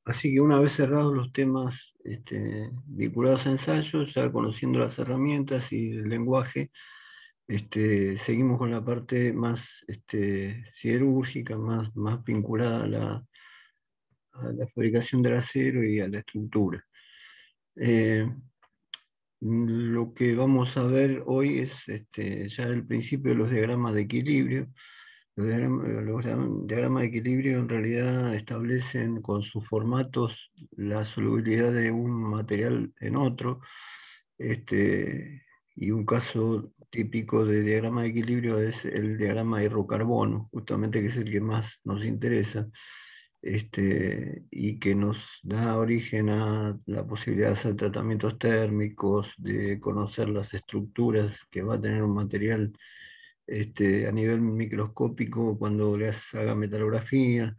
Así que una vez cerrados los temas vinculados a ensayos, ya conociendo las herramientas y el lenguaje, seguimos con la parte más siderúrgica, más vinculada a la fabricación del acero y a la estructura. Eh, lo que vamos a ver hoy es ya el principio de los diagramas de equilibrio. Los diagramas de equilibrio en realidad establecen con sus formatos la solubilidad de un material en otro. Y un caso típico de diagrama de equilibrio es el diagrama de hidrocarbono, justamente que es el que más nos interesa, y que nos da origen a la posibilidad de hacer tratamientos térmicos, de conocer las estructuras que va a tener un material a nivel microscópico cuando le haga metalografía,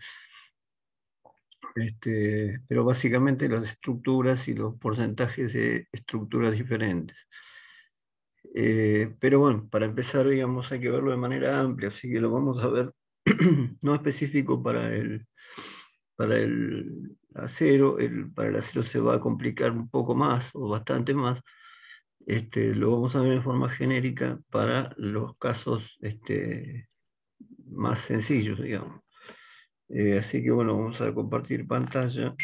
pero básicamente las estructuras y los porcentajes de estructuras diferentes. Pero bueno, para empezar, digamos, hay que verlo de manera amplia, así que lo vamos a ver no específico para el acero. Para el acero se va a complicar un poco más o bastante más. Lo vamos a ver en forma genérica para los casos más sencillos, digamos. Así que bueno, vamos a compartir pantalla.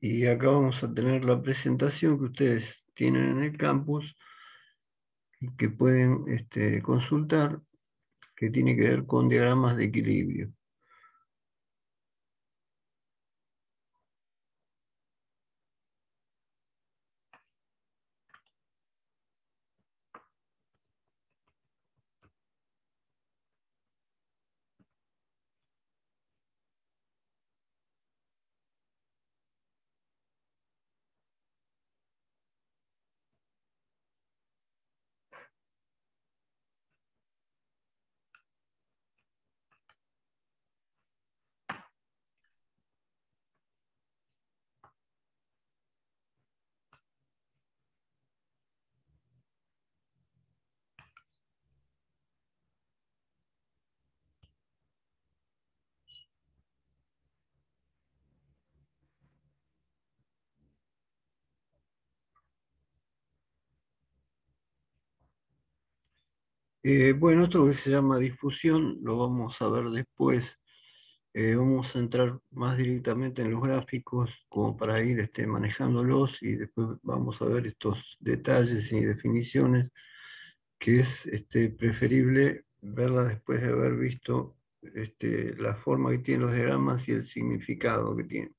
Y acá vamos a tener la presentación que ustedes tienen en el campus y que pueden consultar, que tiene que ver con diagramas de equilibrio. Bueno, esto que se llama difusión lo vamos a ver después. Vamos a entrar más directamente en los gráficos como para ir manejándolos, y después vamos a ver estos detalles y definiciones que es preferible verla después de haber visto la forma que tienen los diagramas y el significado que tienen.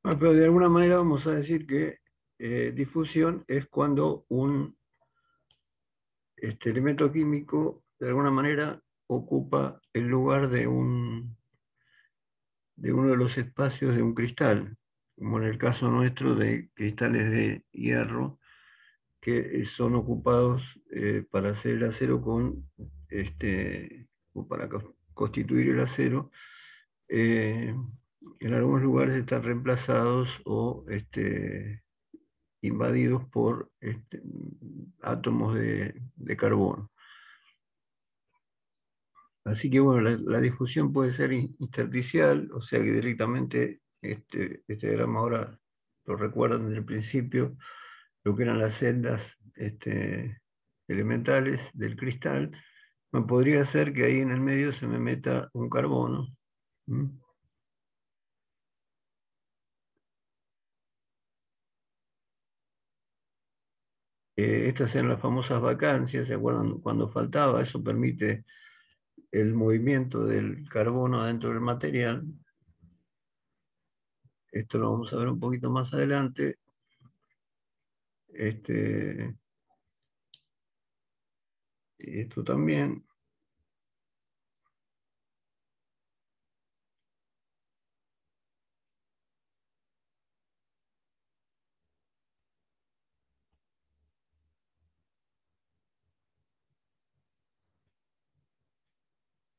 Ah, pero de alguna manera vamos a decir que difusión es cuando un elemento químico de alguna manera ocupa el lugar de uno de los espacios de un cristal, como en el caso nuestro de cristales de hierro que son ocupados para hacer el acero o para constituir el acero. eh, en algunos lugares están reemplazados o invadidos por átomos de carbono. Así que bueno, la difusión puede ser intersticial, o sea que directamente este diagrama ahora lo recuerdan desde el principio, lo que eran las celdas elementales del cristal. Me podría ser que ahí en el medio se me meta un carbono. ¿Mm? Estas eran las famosas vacancias, ¿se acuerdan? Cuando faltaba, eso permite el movimiento del carbono dentro del material. Esto lo vamos a ver un poquito más adelante. Este, esto también.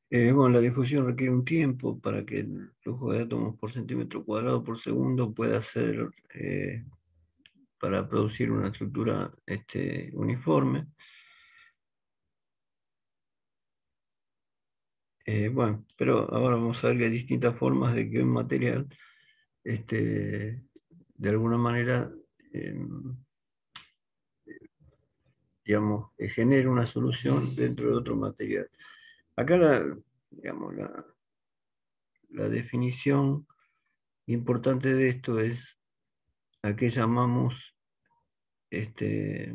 Bueno, la difusión requiere un tiempo para que el flujo de átomos por centímetro cuadrado por segundo pueda ser, para producir una estructura uniforme. Bueno, pero ahora vamos a ver que hay distintas formas de que un material, este, de alguna manera, digamos, genere una solución dentro de otro material. Acá digamos, la definición importante de esto es a qué llamamos este,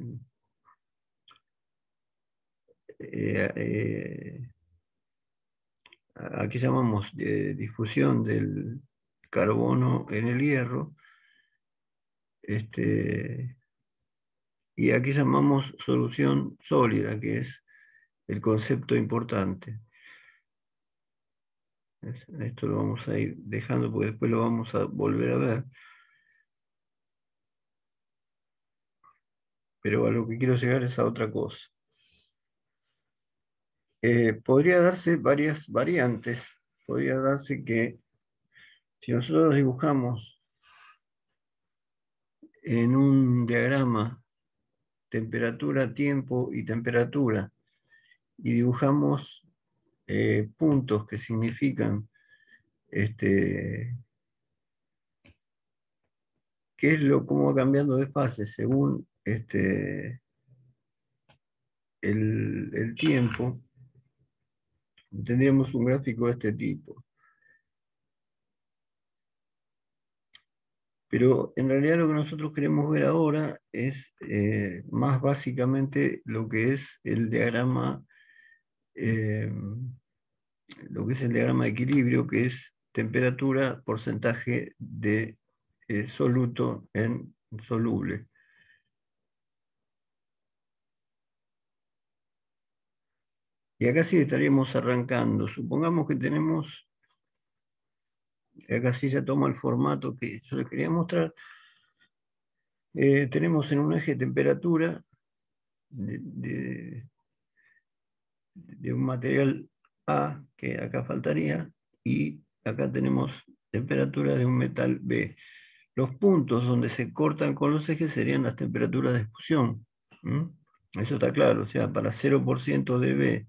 eh, eh, aquí llamamos difusión del carbono en el hierro, y aquí llamamos solución sólida, que es el concepto importante. Esto lo vamos a ir dejando porque después lo vamos a volver a ver. Pero a lo que quiero llegar es a otra cosa. Podría darse varias variantes. Podría darse que si nosotros dibujamos en un diagrama temperatura, tiempo y temperatura, y dibujamos puntos que significan qué es cómo va cambiando de fase según el tiempo, tendríamos un gráfico de este tipo. Pero en realidad lo que nosotros queremos ver ahora es más básicamente lo que es el diagrama, eh, lo que es el diagrama de equilibrio, que es temperatura, porcentaje de soluto en soluble. Y acá sí estaríamos arrancando. Supongamos que tenemos, acá sí ya toma el formato que yo les quería mostrar. Tenemos en un eje temperatura de un material A, que acá faltaría, y acá tenemos temperatura de un metal B. Los puntos donde se cortan con los ejes serían las temperaturas de fusión. ¿Mm? Eso está claro, o sea, para 0% de B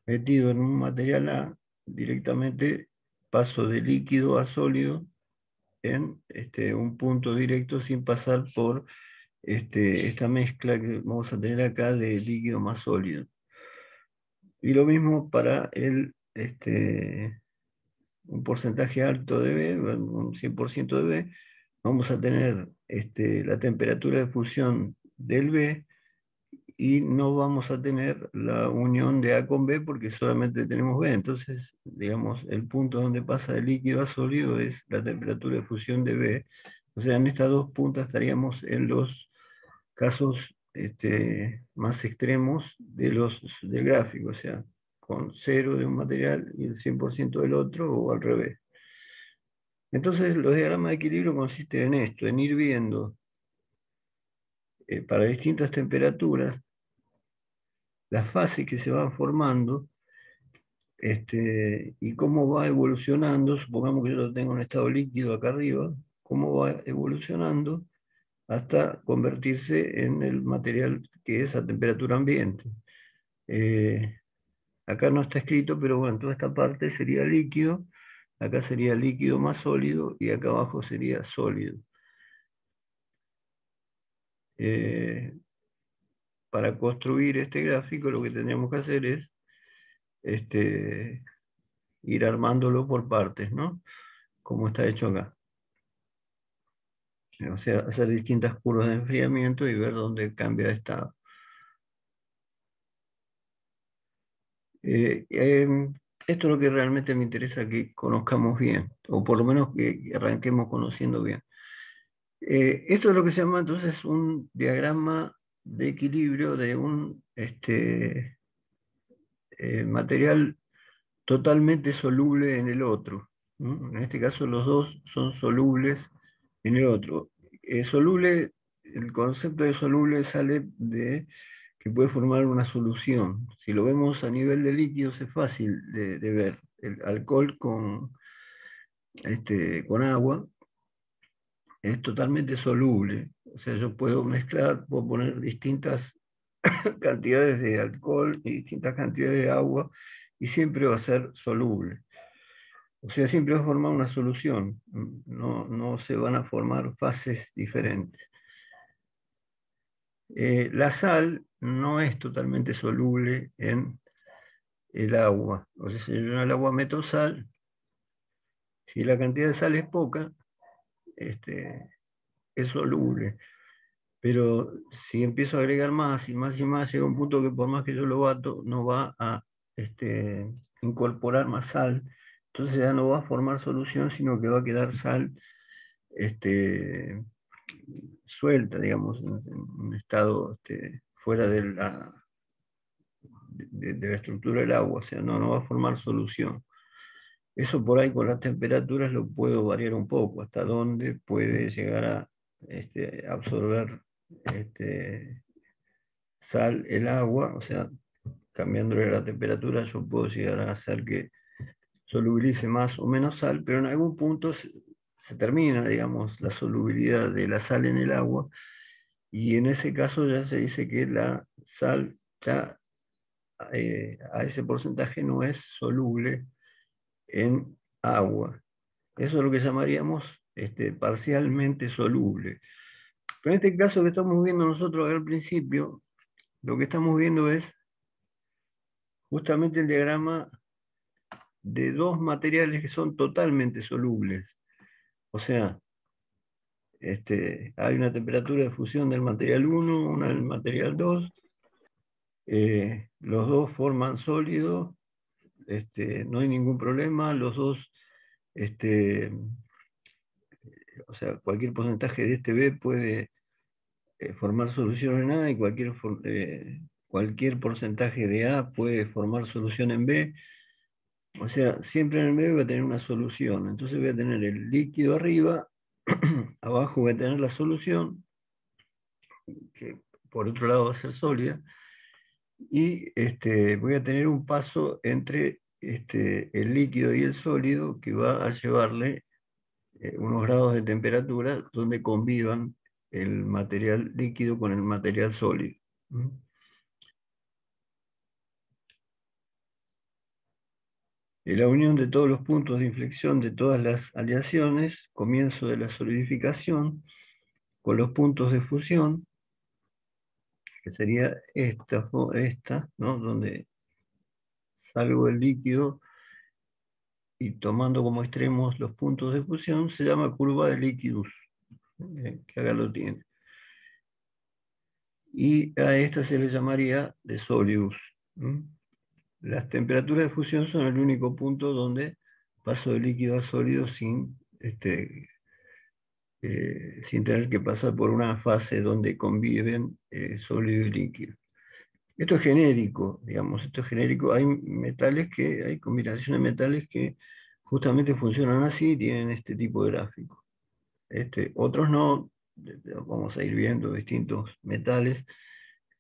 metido en un material A, directamente paso de líquido a sólido en un punto directo sin pasar por esta mezcla que vamos a tener acá de líquido más sólido. Y lo mismo para un porcentaje alto de B, un 100% de B, vamos a tener la temperatura de fusión del B y no vamos a tener la unión de A con B porque solamente tenemos B. Entonces, digamos, el punto donde pasa de líquido a sólido es la temperatura de fusión de B. O sea, en estas dos puntas estaríamos en los casos más extremos del gráfico, o sea, con cero de un material y el 100% del otro o al revés. Entonces, los diagramas de equilibrio consisten en esto, en ir viendo para distintas temperaturas las fases que se van formando y cómo va evolucionando. Supongamos que yo lo tengo en estado líquido acá arriba, cómo va evolucionando hasta convertirse en el material que es a temperatura ambiente. Eh, Acá no está escrito, pero bueno, toda esta parte sería líquido, acá sería líquido más sólido y acá abajo sería sólido. Eh, para construir este gráfico lo que tendríamos que hacer es este, ir armándolo por partes, ¿no? Como está hecho acá. O sea, hacer distintas curvas de enfriamiento y ver dónde cambia de estado. Esto es lo que realmente me interesa que conozcamos bien, o por lo menos que arranquemos conociendo bien. Esto es lo que se llama entonces un diagrama de equilibrio de un material totalmente soluble en el otro, ¿no? En este caso los dos son solubles en el otro. Soluble, el concepto de soluble sale de que puede formar una solución. Si lo vemos a nivel de líquidos es fácil de ver. El alcohol con agua es totalmente soluble. O sea, yo puedo mezclar, puedo poner distintas cantidades de alcohol y distintas cantidades de agua y siempre va a ser soluble. O sea, siempre va a formar una solución, no se van a formar fases diferentes. La sal no es totalmente soluble en el agua. O sea, si yo en el agua meto sal, si la cantidad de sal es poca, este, es soluble. Pero si empiezo a agregar más y más y más, llega un punto que por más que yo lo bato, no va a este, incorporar más sal. Entonces ya no va a formar solución, sino que va a quedar sal este, suelta, digamos, en un estado fuera de la estructura del agua, o sea, no va a formar solución. Eso por ahí con las temperaturas lo puedo variar un poco, hasta dónde puede llegar a absorber este, sal el agua, o sea, cambiándole la temperatura yo puedo llegar a hacer que solubilice más o menos sal, pero en algún punto se termina, digamos, la solubilidad de la sal en el agua. Y en ese caso ya se dice que la sal ya a ese porcentaje no es soluble en agua. Eso es lo que llamaríamos parcialmente soluble. Pero en este caso que estamos viendo nosotros al principio, lo que estamos viendo es justamente el diagrama de dos materiales que son totalmente solubles. O sea, hay una temperatura de fusión del material 1, una del material 2. Los dos forman sólido, no hay ningún problema, los dos, este, o sea, cualquier porcentaje de este B puede formar solución en A y cualquier porcentaje de A puede formar solución en B. O sea, siempre en el medio voy a tener una solución. Entonces voy a tener el líquido arriba, abajo voy a tener la solución, que por otro lado va a ser sólida, y voy a tener un paso entre el líquido y el sólido que va a llevarle unos grados de temperatura donde convivan el material líquido con el material sólido. ¿Mm? La unión de todos los puntos de inflexión de todas las aleaciones, comienzo de la solidificación, con los puntos de fusión, que sería esta, ¿no? Donde salgo el líquido y tomando como extremos los puntos de fusión, se llama curva de Liquidus, que acá lo tiene. Y a esta se le llamaría de Solidus. Las temperaturas de fusión son el único punto donde paso de líquido a sólido sin tener que pasar por una fase donde conviven sólido y líquido. Esto es genérico, digamos, esto es genérico. Hay combinaciones de metales que justamente funcionan así y tienen este tipo de gráfico. Otros no, vamos a ir viendo distintos metales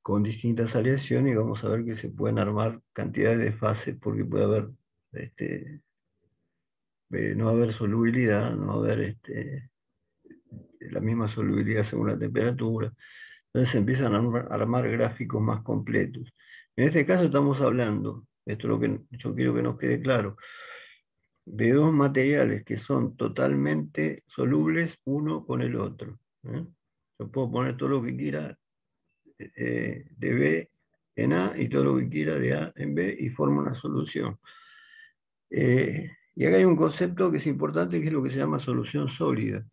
con distintas aleaciones y vamos a ver que se pueden armar cantidades de fases porque puede haber, no haber solubilidad, no haber la misma solubilidad según la temperatura. Entonces se empiezan a armar gráficos más completos. En este caso estamos hablando, esto es lo que yo quiero que nos quede claro, de dos materiales que son totalmente solubles uno con el otro. ¿Eh? Yo puedo poner todo lo que quiera de B en A y todo lo que quiera de A en B y forma una solución. Y acá hay un concepto que es importante que es lo que se llama solución sólida.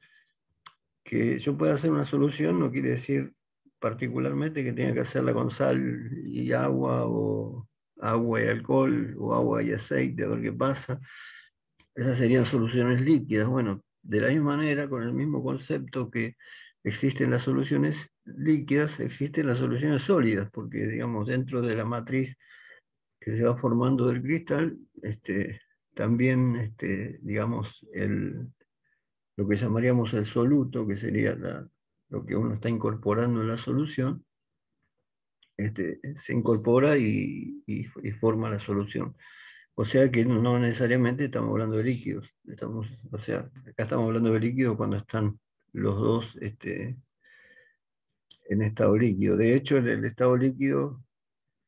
Que yo pueda hacer una solución no quiere decir particularmente que tenga que hacerla con sal y agua o agua y alcohol o agua y aceite, a ver qué pasa. Esas serían soluciones líquidas. Bueno, de la misma manera, con el mismo concepto que existen las soluciones líquidas, existen las soluciones sólidas, porque digamos, dentro de la matriz que se va formando del cristal, también, digamos, lo que llamaríamos el soluto, que sería lo que uno está incorporando en la solución, se incorpora y forma la solución. O sea que no necesariamente estamos hablando de líquidos. O sea, acá estamos hablando de líquidos cuando están los dos en estado líquido. De hecho, en el estado líquido,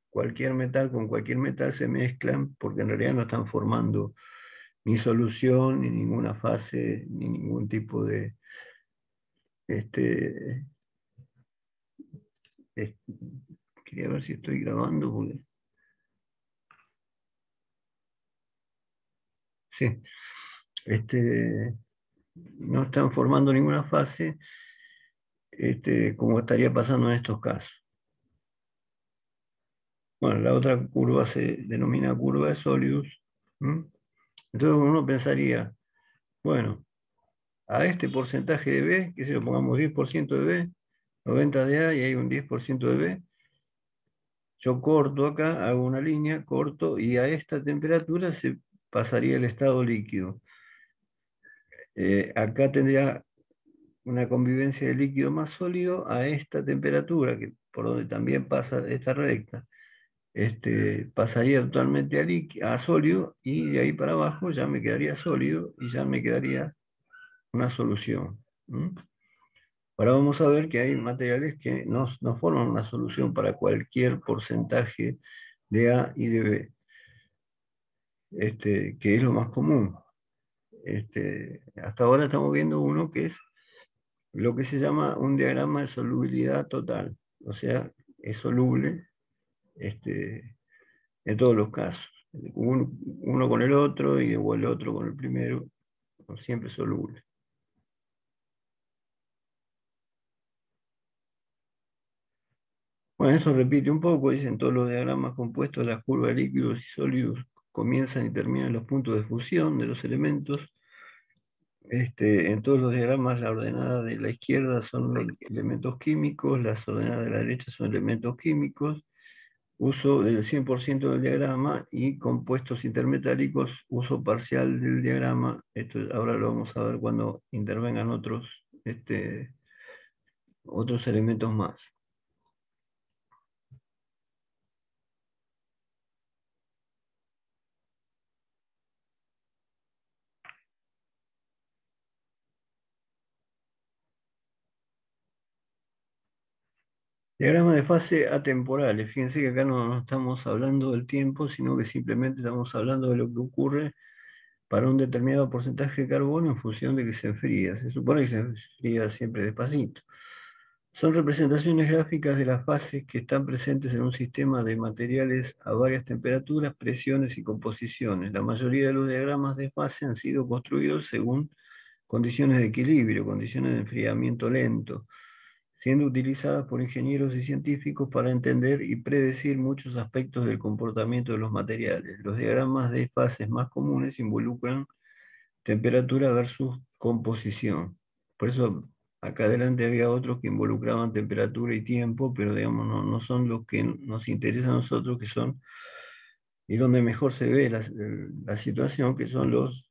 cualquier metal con cualquier metal se mezclan porque en realidad no están formando ni solución, ni ninguna fase, ni ningún tipo de, este, es- quería ver si estoy grabando, sí, no están formando ninguna fase, como estaría pasando en estos casos. Bueno, la otra curva se denomina curva de Solius. ¿M? Entonces uno pensaría, bueno, a este porcentaje de B, que si lo pongamos 10% de B, 90 de A y hay un 10% de B, yo corto acá, hago una línea, corto y a esta temperatura se pasaría el estado líquido. Acá tendría una convivencia de líquido más sólido a esta temperatura, que por donde también pasa esta recta. Pasaría totalmente a sólido y de ahí para abajo ya me quedaría sólido y ya me quedaría una solución. ¿M? Ahora vamos a ver que hay materiales que no forman una solución para cualquier porcentaje de A y de B, que es lo más común. Hasta ahora estamos viendo uno que es lo que se llama un diagrama de solubilidad total, o sea, es soluble este, en todos los casos. Uno con el otro y o el otro con el primero, siempre soluble. Bueno, eso repite un poco, dicen todos los diagramas compuestos, las curvas de líquidos y sólidos comienzan y terminan en los puntos de fusión de los elementos. En todos los diagramas, la ordenada de la izquierda son los elementos químicos, las ordenadas de la derecha son elementos químicos. Uso del 100% del diagrama y compuestos intermetálicos, uso parcial del diagrama. Esto ahora lo vamos a ver cuando intervengan otros elementos más. Diagrama de fase atemporales. Fíjense que acá no estamos hablando del tiempo, sino que simplemente estamos hablando de lo que ocurre para un determinado porcentaje de carbono en función de que se enfría. Se supone que se enfría siempre despacito. Son representaciones gráficas de las fases que están presentes en un sistema de materiales a varias temperaturas, presiones y composiciones. La mayoría de los diagramas de fase han sido construidos según condiciones de equilibrio, condiciones de enfriamiento lento, siendo utilizadas por ingenieros y científicos para entender y predecir muchos aspectos del comportamiento de los materiales. Los diagramas de fases más comunes involucran temperatura versus composición. Por eso acá adelante había otros que involucraban temperatura y tiempo, pero digamos no son los que nos interesan a nosotros, que son, y donde mejor se ve la situación, que son los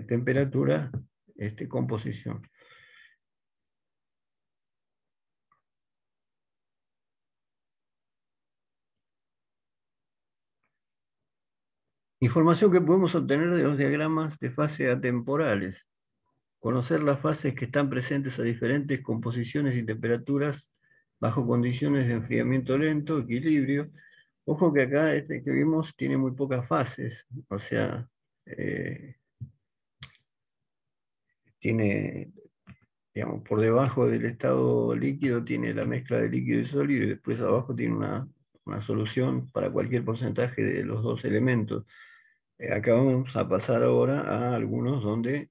temperatura, composición. Información que podemos obtener de los diagramas de fase atemporales. Conocer las fases que están presentes a diferentes composiciones y temperaturas bajo condiciones de enfriamiento lento, equilibrio. Ojo que acá este que vimos tiene muy pocas fases, o sea, eh, tiene, digamos, por debajo del estado líquido tiene la mezcla de líquido y sólido y después abajo tiene una solución para cualquier porcentaje de los dos elementos. Acá vamos a pasar ahora a algunos donde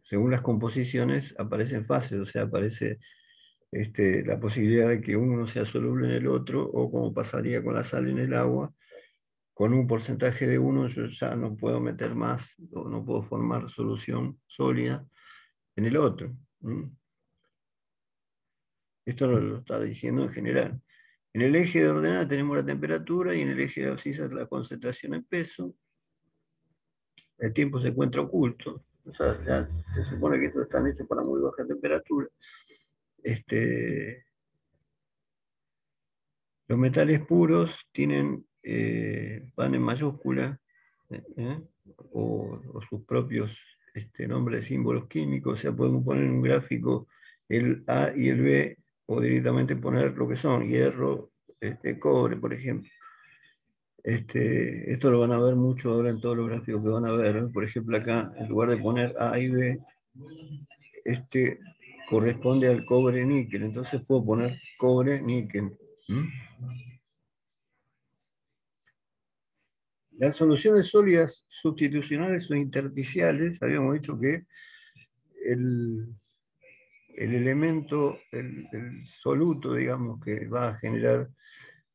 según las composiciones, aparecen fases, o sea, aparece la posibilidad de que uno sea soluble en el otro, o como pasaría con la sal en el agua, con un porcentaje de uno yo ya no puedo meter más, o no puedo formar solución sólida en el otro. Esto lo está diciendo en general. En el eje de ordenada tenemos la temperatura y en el eje de abscisas la concentración en peso. El tiempo se encuentra oculto. O sea, ya se supone que estos están hechos para muy baja temperatura. Este, los metales puros tienen, van en mayúscula, ¿eh? O sus propios nombres, símbolos químicos. O sea, podemos poner en un gráfico el A y el B, o directamente poner lo que son, hierro, cobre, por ejemplo. Esto lo van a ver mucho ahora en todos los gráficos que van a ver, ¿eh? Por ejemplo, acá, en lugar de poner A y B, este corresponde al cobre-níquel. Entonces puedo poner cobre-níquel. Las soluciones sólidas sustitucionales o intersticiales, habíamos dicho que el, el elemento, el soluto, digamos, que va a generar,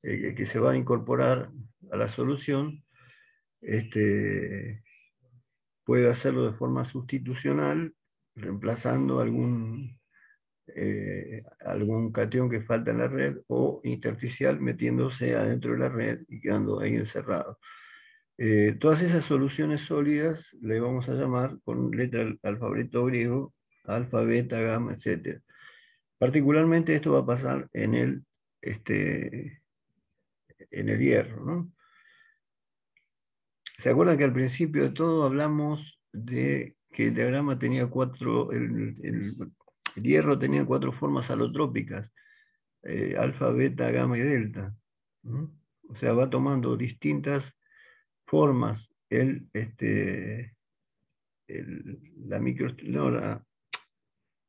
que se va a incorporar a la solución, puede hacerlo de forma sustitucional, reemplazando algún catión que falta en la red, o intersticial, metiéndose adentro de la red y quedando ahí encerrado. Todas esas soluciones sólidas le vamos a llamar con letra del alfabeto griego, alfa, beta, gamma, etc. Particularmente esto va a pasar en el hierro, ¿no? ¿Se acuerdan que al principio de todo hablamos de que el diagrama tenía el hierro tenía cuatro formas alotrópicas, alfa, beta, gamma y delta, ¿no? O sea, va tomando distintas formas la micro, no,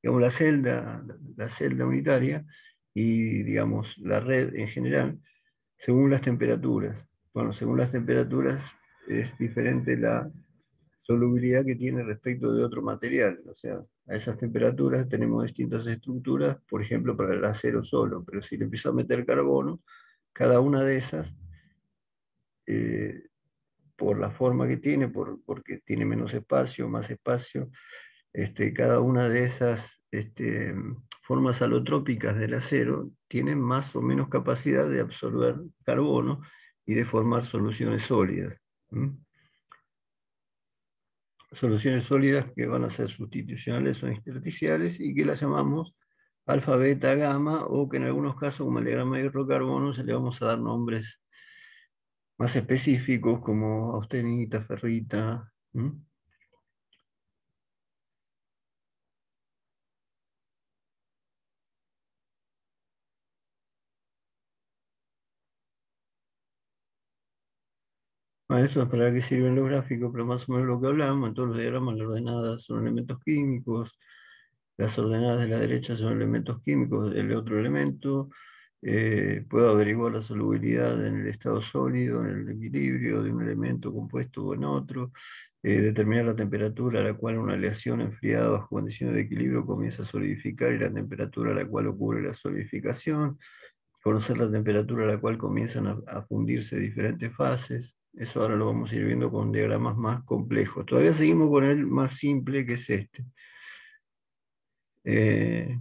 digamos, la celda unitaria y, digamos, la red en general, según las temperaturas. Bueno, según las temperaturas es diferente la solubilidad que tiene respecto de otro material. O sea, a esas temperaturas tenemos distintas estructuras, por ejemplo, para el acero solo, pero si le empiezo a meter carbono, cada una de esas, eh, por la forma que tiene, porque tiene menos espacio, más espacio, cada una de esas formas alotrópicas del acero tienen más o menos capacidad de absorber carbono y de formar soluciones sólidas. Soluciones sólidas que van a ser sustitucionales o intersticiales y que las llamamos alfa, beta, gamma, o que en algunos casos, como el diagrama de hidrocarbono, se le vamos a dar nombres más específicos como austenita, ferrita. Bueno, eso es para qué sirven los gráficos, pero más o menos lo que hablamos, en todos los diagramas las ordenadas son elementos químicos, las ordenadas de la derecha son elementos químicos del otro elemento. Puedo averiguar la solubilidad en el estado sólido, en el equilibrio de un elemento compuesto o en otro, determinar la temperatura a la cual una aleación enfriada bajo condiciones de equilibrio comienza a solidificar y la temperatura a la cual ocurre la solidificación, conocer la temperatura a la cual comienzan a fundirse diferentes fases. Eso ahora lo vamos a ir viendo con diagramas más complejos. Todavía seguimos con el más simple, que es este. Eh,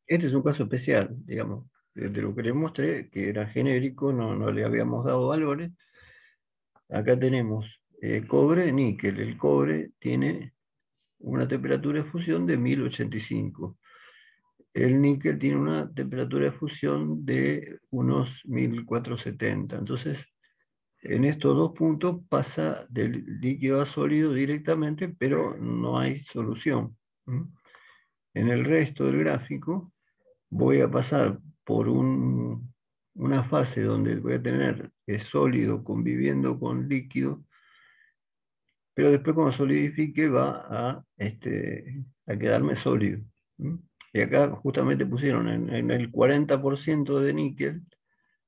Este es un caso especial, digamos, de lo que les mostré, que era genérico, no le habíamos dado valores. Acá tenemos cobre, níquel. El cobre tiene una temperatura de fusión de 1085. El níquel tiene una temperatura de fusión de unos 1470. Entonces, en estos dos puntos pasa del líquido a sólido directamente, pero no hay solución. En el resto del gráfico voy a pasar por una fase donde voy a tener sólido conviviendo con líquido, pero después cuando solidifique va a quedarme sólido. Y acá justamente pusieron en el 40% de níquel,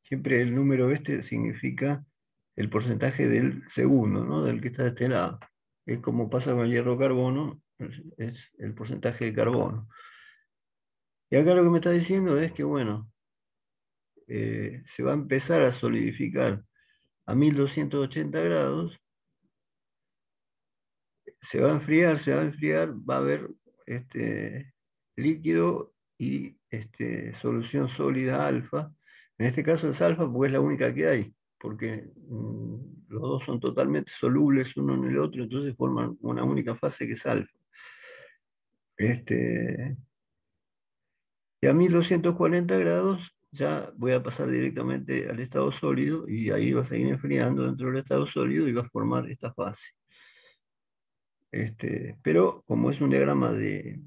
siempre el número significa el porcentaje del segundo, ¿no? Del que está de este lado. es como pasa con el hierro carbono, es el porcentaje de carbono. Y acá lo que me está diciendo es que, bueno, se va a empezar a solidificar a 1280 grados, se va a enfriar, va a haber líquido y solución sólida alfa. En este caso es alfa porque es la única que hay, porque los dos son totalmente solubles uno en el otro, entonces forman una única fase que es alfa. Este, y a 1240 grados ya voy a pasar directamente al estado sólido y ahí va a seguir enfriando dentro del estado sólido y va a formar esta fase. Pero como es un diagrama de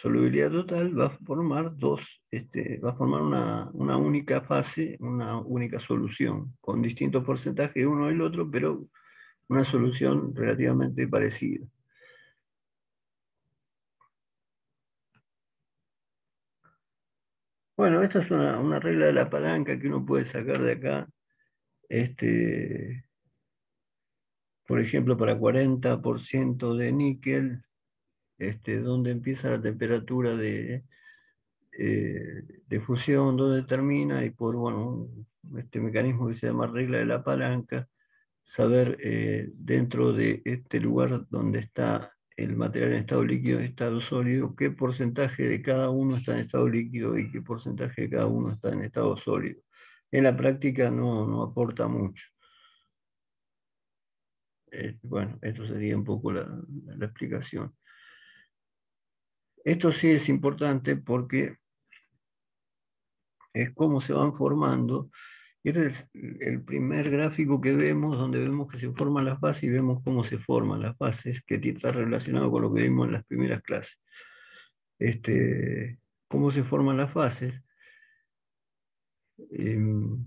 solubilidad total, va a formar va a formar una única fase, una única solución, con distintos porcentajes uno del otro, pero una solución relativamente parecida. Bueno, esta es una regla de la palanca que uno puede sacar de acá. Este, por ejemplo, para 40% de níquel, donde empieza la temperatura de fusión, donde termina, y por bueno, este mecanismo que se llama regla de la palanca, saber dentro de este lugar donde está el material en estado líquido y estado sólido, qué porcentaje de cada uno está en estado líquido y qué porcentaje de cada uno está en estado sólido. En la práctica no aporta mucho. Bueno, esto sería un poco la explicación. Esto sí es importante porque es cómo se van formando. Y este es el primer gráfico que vemos, donde vemos que se forman las fases y vemos cómo se forman las fases, que está relacionado con lo que vimos en las primeras clases. Cómo se forman las fases em,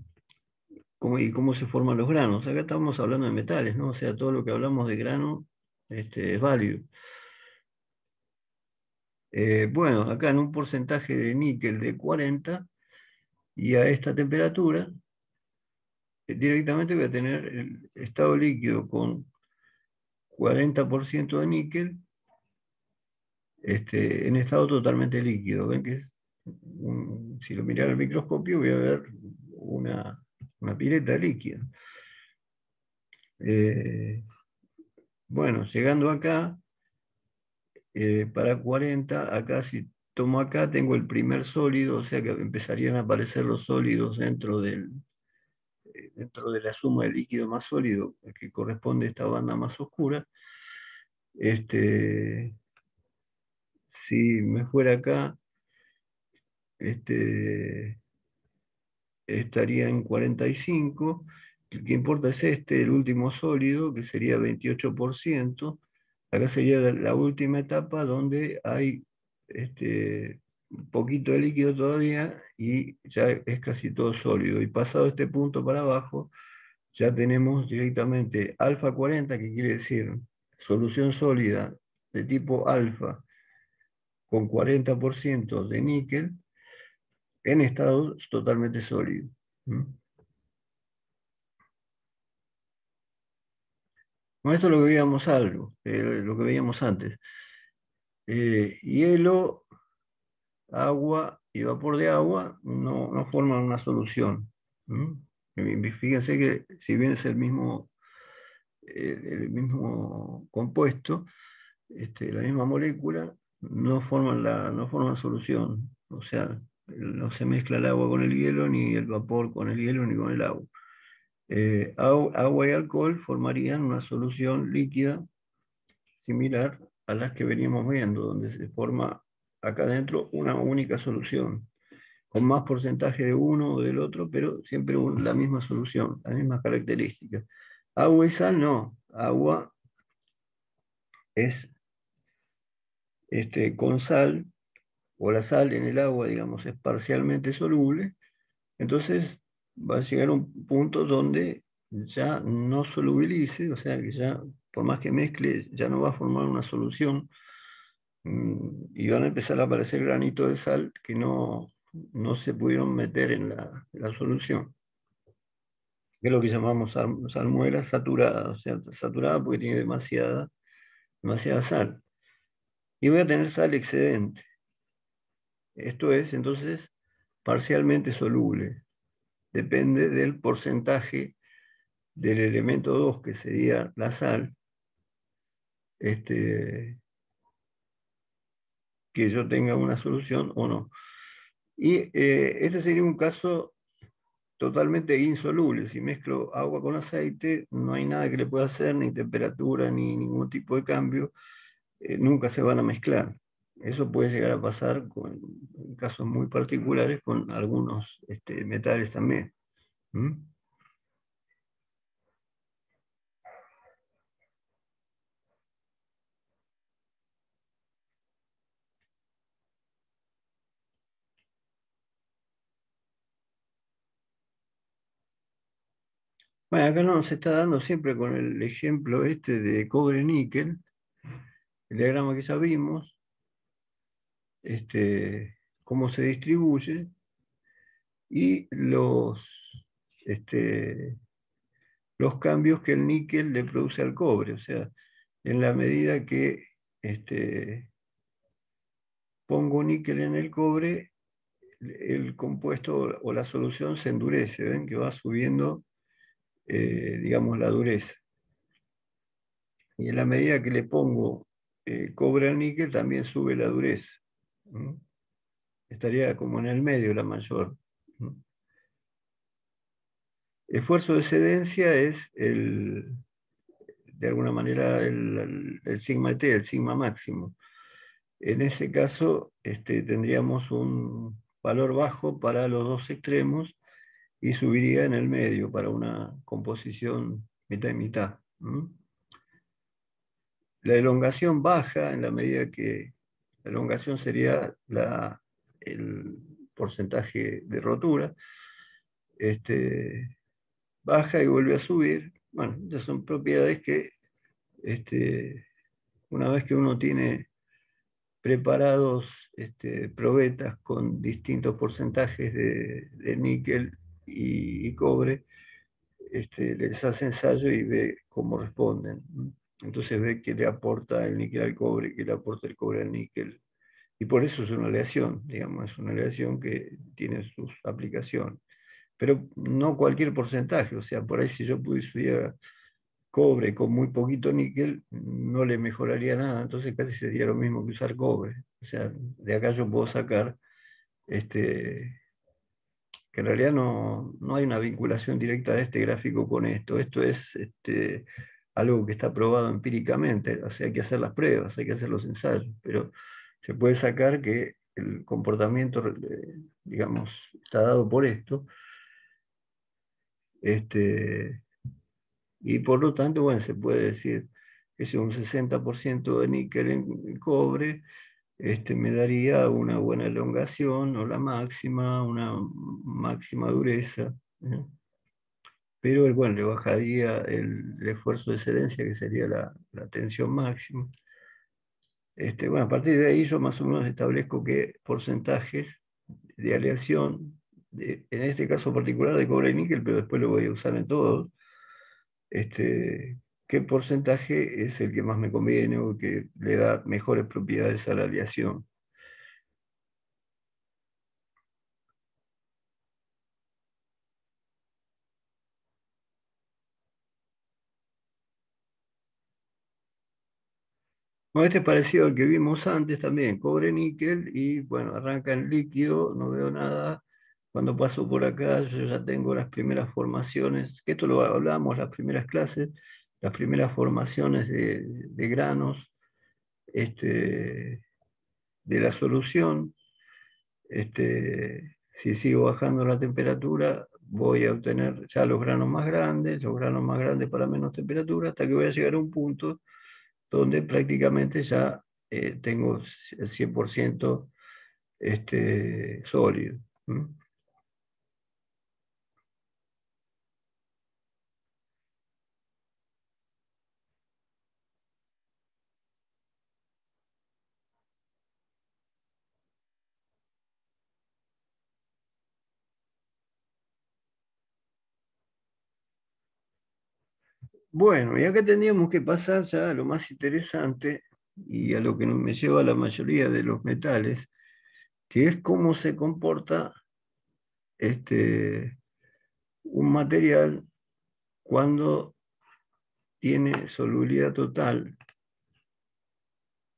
y cómo se forman los granos. Acá estamos hablando de metales, ¿no? O sea, todo lo que hablamos de grano es válido. Bueno, acá en un porcentaje de níquel de 40 y a esta temperatura, directamente voy a tener el estado líquido con 40% de níquel en estado totalmente líquido. Ven que si lo mirara al microscopio voy a ver una pileta líquida. Eh, bueno, llegando acá, para 40, acá si tomo acá tengo el primer sólido, o sea que empezarían a aparecer los sólidos dentro de la suma del líquido más sólido, que corresponde a esta banda más oscura. Este, si me fuera acá, este, estaría en 45. El que importa es el último sólido, que sería 28%. Acá sería la última etapa donde hay un poquito de líquido todavía y ya es casi todo sólido. Y pasado este punto para abajo, ya tenemos directamente alfa 40, que quiere decir solución sólida de tipo alfa con 40% de níquel en estado totalmente sólido. ¿Mm? Bueno, esto es lo que veíamos lo que veíamos antes. Hielo, agua y vapor de agua no forman una solución. ¿Mm? Fíjense que si bien es el mismo compuesto, la misma molécula, no forman solución. O sea, no se mezcla el agua con el hielo, ni el vapor con el hielo, ni con el agua. Agua y alcohol formarían una solución líquida similar a las que veníamos viendo, donde se forma acá adentro una única solución, con más porcentaje de uno o del otro, pero siempre la misma solución, las mismas características. Agua y sal no, agua es con sal, o la sal en el agua, digamos, es parcialmente soluble, entonces va a llegar a un punto donde ya no solubilice, o sea que ya, por más que mezcle, ya no va a formar una solución, y van a empezar a aparecer granitos de sal que no se pudieron meter en la solución, que es lo que llamamos salmuera saturada, o sea, saturada porque tiene demasiada demasiada sal. Y voy a tener sal excedente. Esto es entonces parcialmente soluble. Depende del porcentaje del elemento 2 que sería la sal, este, que yo tenga una solución o no. Y este sería un caso totalmente insoluble. Si mezclo agua con aceite, no hay nada que le pueda hacer, ni temperatura, ni ningún tipo de cambio, nunca se van a mezclar. Eso puede llegar a pasar en casos muy particulares con algunos metales también. ¿Mm? Bueno, acá nos está dando siempre con el ejemplo este de cobre-níquel, el diagrama que ya vimos, cómo se distribuye y este, los cambios que el níquel le produce al cobre. O sea, en la medida que pongo níquel en el cobre, el compuesto o la solución se endurece, ¿ven? Que va subiendo, digamos, la dureza. Y en la medida que le pongo cobre al níquel, también sube la dureza. ¿Mm? Estaría como en el medio la mayor. ¿Mm? Esfuerzo de excedencia es de alguna manera el sigma T, el sigma máximo. En ese caso, tendríamos un valor bajo para los dos extremos y subiría en el medio para una composición mitad y mitad. ¿Mm? La elongación baja en la medida que la elongación sería el porcentaje de rotura, este, baja y vuelve a subir. Bueno, ya son propiedades que una vez que uno tiene preparados probetas con distintos porcentajes de níquel y cobre, les hace ensayo y ve cómo responden. Entonces ve que le aporta el níquel al cobre, que le aporta el cobre al níquel. Y por eso es una aleación, digamos, es una aleación que tiene sus aplicaciones. Pero no cualquier porcentaje, o sea, por ahí si yo pudiera cobre con muy poquito níquel, no le mejoraría nada, entonces casi sería lo mismo que usar cobre. O sea, de acá yo puedo sacar que en realidad no hay una vinculación directa de este gráfico con esto. Esto es algo que está probado empíricamente, o sea, hay que hacer las pruebas, hay que hacer los ensayos, pero se puede sacar que el comportamiento, digamos, está dado por esto, este, y por lo tanto, bueno, se puede decir que si un 60% de níquel en cobre, me daría una buena elongación o la máxima, una máxima dureza. ¿Eh? Pero bueno, le bajaría el esfuerzo de excedencia, que sería la tensión máxima. Bueno, a partir de ahí yo más o menos establezco qué porcentajes de aleación, en este caso particular de cobre y níquel, pero después lo voy a usar en todos, qué porcentaje es el que más me conviene o que le da mejores propiedades a la aleación. Bueno, este es parecido al que vimos antes también, cobre-níquel, y bueno, arranca en líquido, no veo nada. Cuando paso por acá, yo ya tengo las primeras formaciones, que esto lo hablamos, las primeras clases, las primeras formaciones de granos de la solución. Si sigo bajando la temperatura, voy a obtener ya los granos más grandes para menos temperatura, hasta que voy a llegar a un punto donde prácticamente ya tengo el 100% sólido. ¿Mm? Bueno, y acá tendríamos que pasar ya a lo más interesante y a lo que me lleva a la mayoría de los metales, que es cómo se comporta este, un material cuando tiene solubilidad total,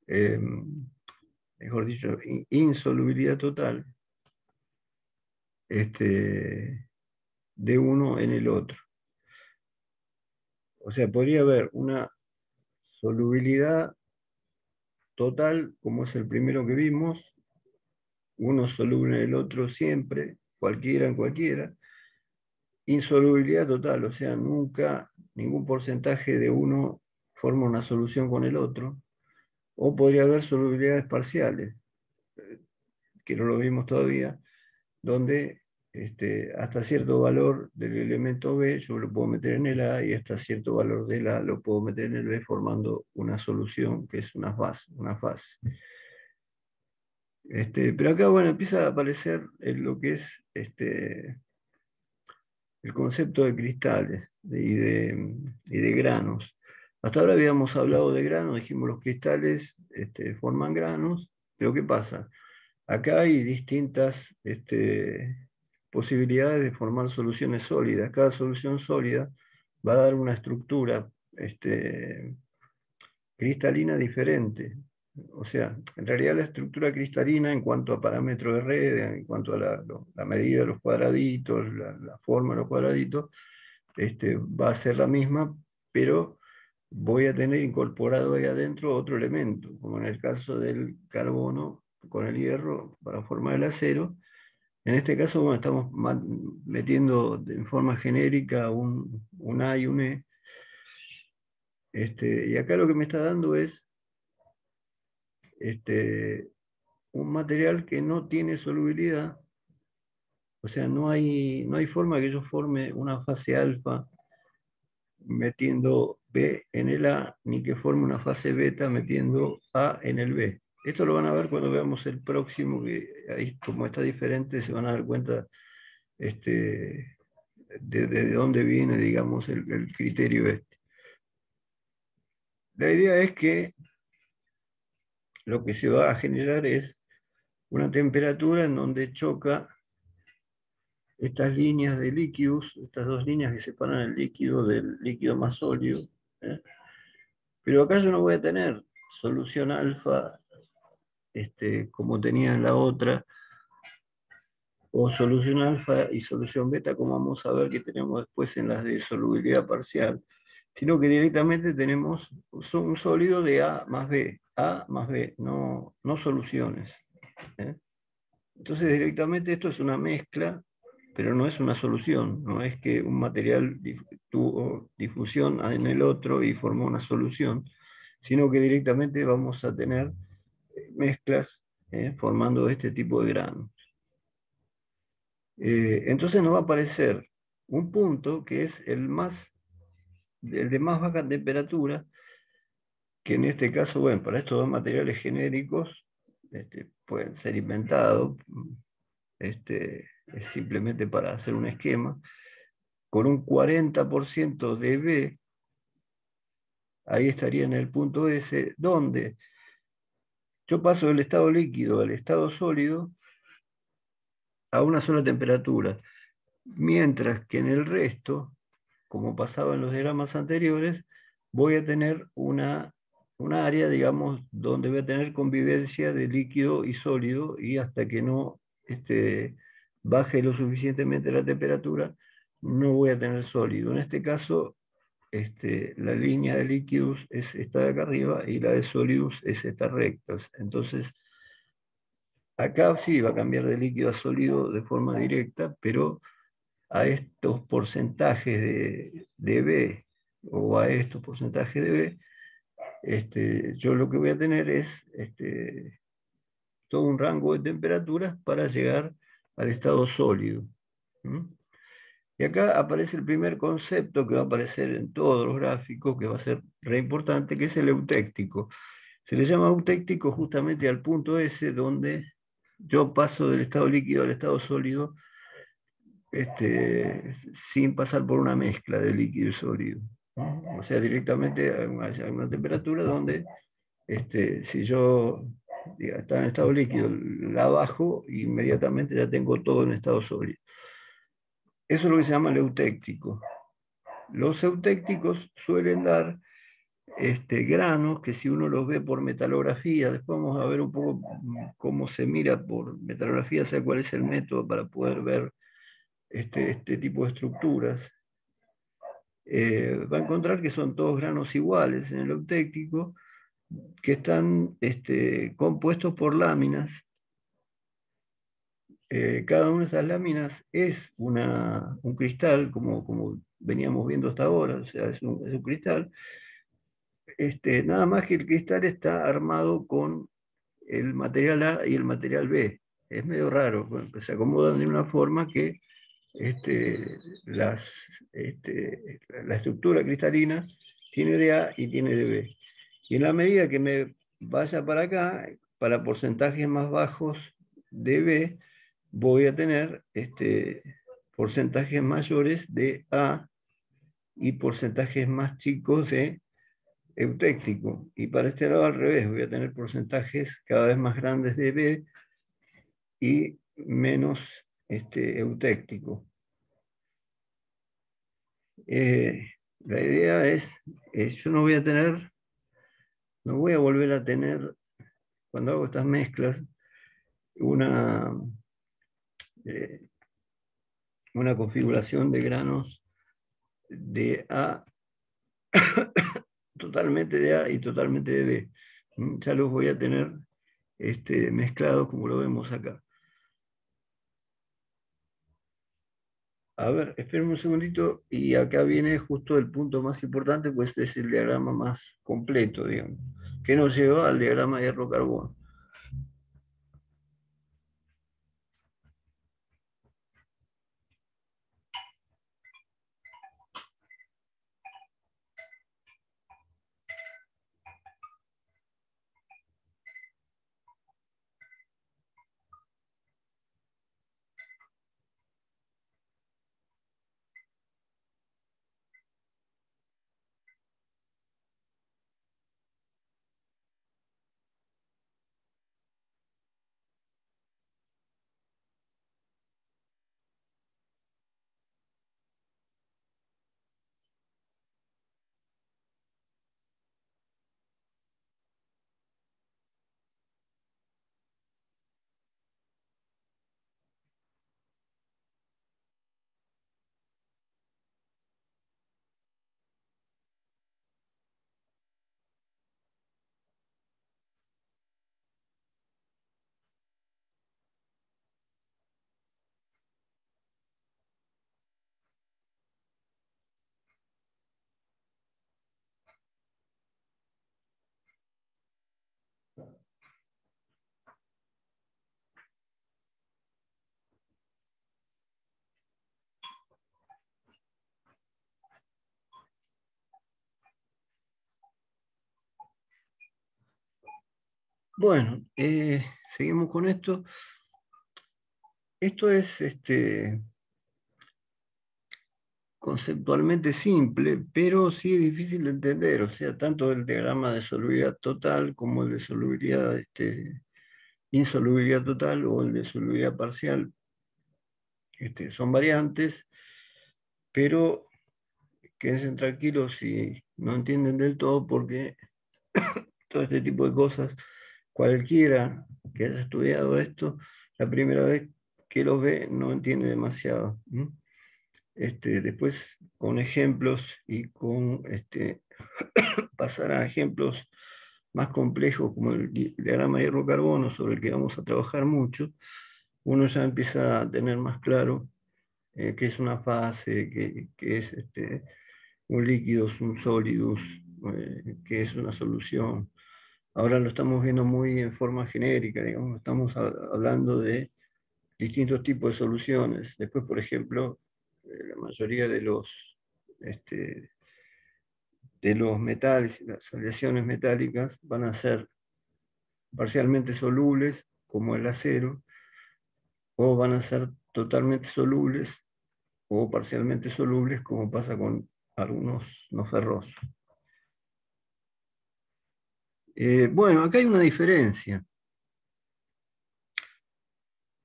eh, mejor dicho, insolubilidad total, de uno en el otro. O sea, podría haber una solubilidad total, como es el primero que vimos, uno soluble en el otro siempre, cualquiera en cualquiera, insolubilidad total, o sea, nunca ningún porcentaje de uno forma una solución con el otro, o podría haber solubilidades parciales, que no lo vimos todavía, donde hasta cierto valor del elemento B yo lo puedo meter en el A y hasta cierto valor del A lo puedo meter en el B formando una solución que es una fase, una fase. Pero acá, bueno, empieza a aparecer lo que es el concepto de cristales y de granos. Hasta ahora habíamos hablado de granos, dijimos los cristales forman granos, pero ¿qué pasa? Acá hay distintas posibilidades de formar soluciones sólidas. Cada solución sólida va a dar una estructura cristalina diferente. O sea, en realidad la estructura cristalina en cuanto a parámetros de red, en cuanto a la medida de los cuadraditos, la forma de los cuadraditos, va a ser la misma, pero voy a tener incorporado ahí adentro otro elemento, como en el caso del carbono con el hierro para formar el acero. En este caso, bueno, estamos metiendo en forma genérica un A y un E. Y acá lo que me está dando es este, un material que no tiene solubilidad, o sea, no hay forma que yo forme una fase alfa metiendo B en el A, ni que forme una fase beta metiendo A en el B. Esto lo van a ver cuando veamos el próximo, que ahí como está diferente se van a dar cuenta de dónde viene, digamos, el criterio este. La idea es que lo que se va a generar es una temperatura en donde choca estas líneas de líquidos, estas dos líneas que separan el líquido del líquido más sólido, ¿eh? Pero acá yo no voy a tener solución alfa como tenía en la otra, o solución alfa y solución beta, como vamos a ver que tenemos después en las de solubilidad parcial, sino que directamente tenemos un sólido de A más B, no soluciones, ¿eh? Entonces directamente esto es una mezcla, pero no es una solución, no es que un material tuvo difusión en el otro y formó una solución, sino que directamente vamos a tener mezclas formando este tipo de granos. Entonces nos va a aparecer un punto que es el de más baja temperatura, que en este caso, bueno, para estos dos materiales genéricos pueden ser inventados, es simplemente para hacer un esquema, con un 40% de B, ahí estaría en el punto S, donde yo paso del estado líquido al estado sólido a una sola temperatura, mientras que en el resto, como pasaba en los diagramas anteriores, voy a tener una área, digamos, donde voy a tener convivencia de líquido y sólido y hasta que no baje lo suficientemente la temperatura, no voy a tener sólido. En este caso, la línea de líquidos es esta de acá arriba y la de sólidos es esta recta. Entonces, acá sí va a cambiar de líquido a sólido de forma directa, pero a estos porcentajes de B o a estos porcentajes de B, yo lo que voy a tener es todo un rango de temperaturas para llegar al estado sólido. ¿Mm? Y acá aparece el primer concepto que va a aparecer en todos los gráficos, que va a ser re importante, que es el eutéctico. Se le llama eutéctico justamente al punto S donde yo paso del estado líquido al estado sólido sin pasar por una mezcla de líquido y sólido. ¿no? O sea, directamente a una temperatura donde si yo está en estado líquido, la bajo, inmediatamente ya tengo todo en estado sólido. Eso es lo que se llama el eutéctico. Los eutécticos suelen dar granos que si uno los ve por metalografía, después vamos a ver un poco cómo se mira por metalografía, o sea, cuál es el método para poder ver este tipo de estructuras. Va a encontrar que son todos granos iguales en el eutéctico, que están compuestos por láminas. Cada una de esas láminas es un cristal, como veníamos viendo hasta ahora, o sea, es un cristal. Nada más que el cristal está armado con el material A y el material B. Es medio raro, bueno, pues se acomodan de una forma que este, la estructura cristalina tiene de A y tiene de B. Y en la medida que me vaya para acá, para porcentajes más bajos de B, voy a tener porcentajes mayores de A y porcentajes más chicos de eutéctico. Y para este lado al revés, voy a tener porcentajes cada vez más grandes de B y menos eutéctico. La idea es, yo no voy a tener, no voy a volver a tener, cuando hago estas mezclas, una, eh, una configuración de granos de A, totalmente de A y totalmente de B. Ya los voy a tener mezclados como lo vemos acá. A ver, esperen un segundito y acá viene justo el punto más importante, pues es el diagrama más completo, digamos, que nos lleva al diagrama de hierro-carbono. Bueno, seguimos con esto. Esto es conceptualmente simple, pero sí es difícil de entender. O sea, tanto el diagrama de solubilidad total como el de solubilidad, insolubilidad total o el de solubilidad parcial, son variantes, pero quédense tranquilos si no entienden del todo, porque todo este tipo de cosas, cualquiera que haya estudiado esto, la primera vez que lo ve no entiende demasiado. Después, con ejemplos y con pasar a ejemplos más complejos, como el diagrama de hierro-carbono, sobre el que vamos a trabajar mucho, uno ya empieza a tener más claro qué es una fase, qué es un líquido, un sólido, qué es una solución. Ahora lo estamos viendo muy en forma genérica, digamos, estamos hablando de distintos tipos de soluciones. Después, por ejemplo, la mayoría este, de los metales, las aleaciones metálicas van a ser parcialmente solubles, como el acero, o van a ser totalmente solubles o parcialmente solubles, como pasa con algunos no ferrosos. Bueno, acá hay una diferencia.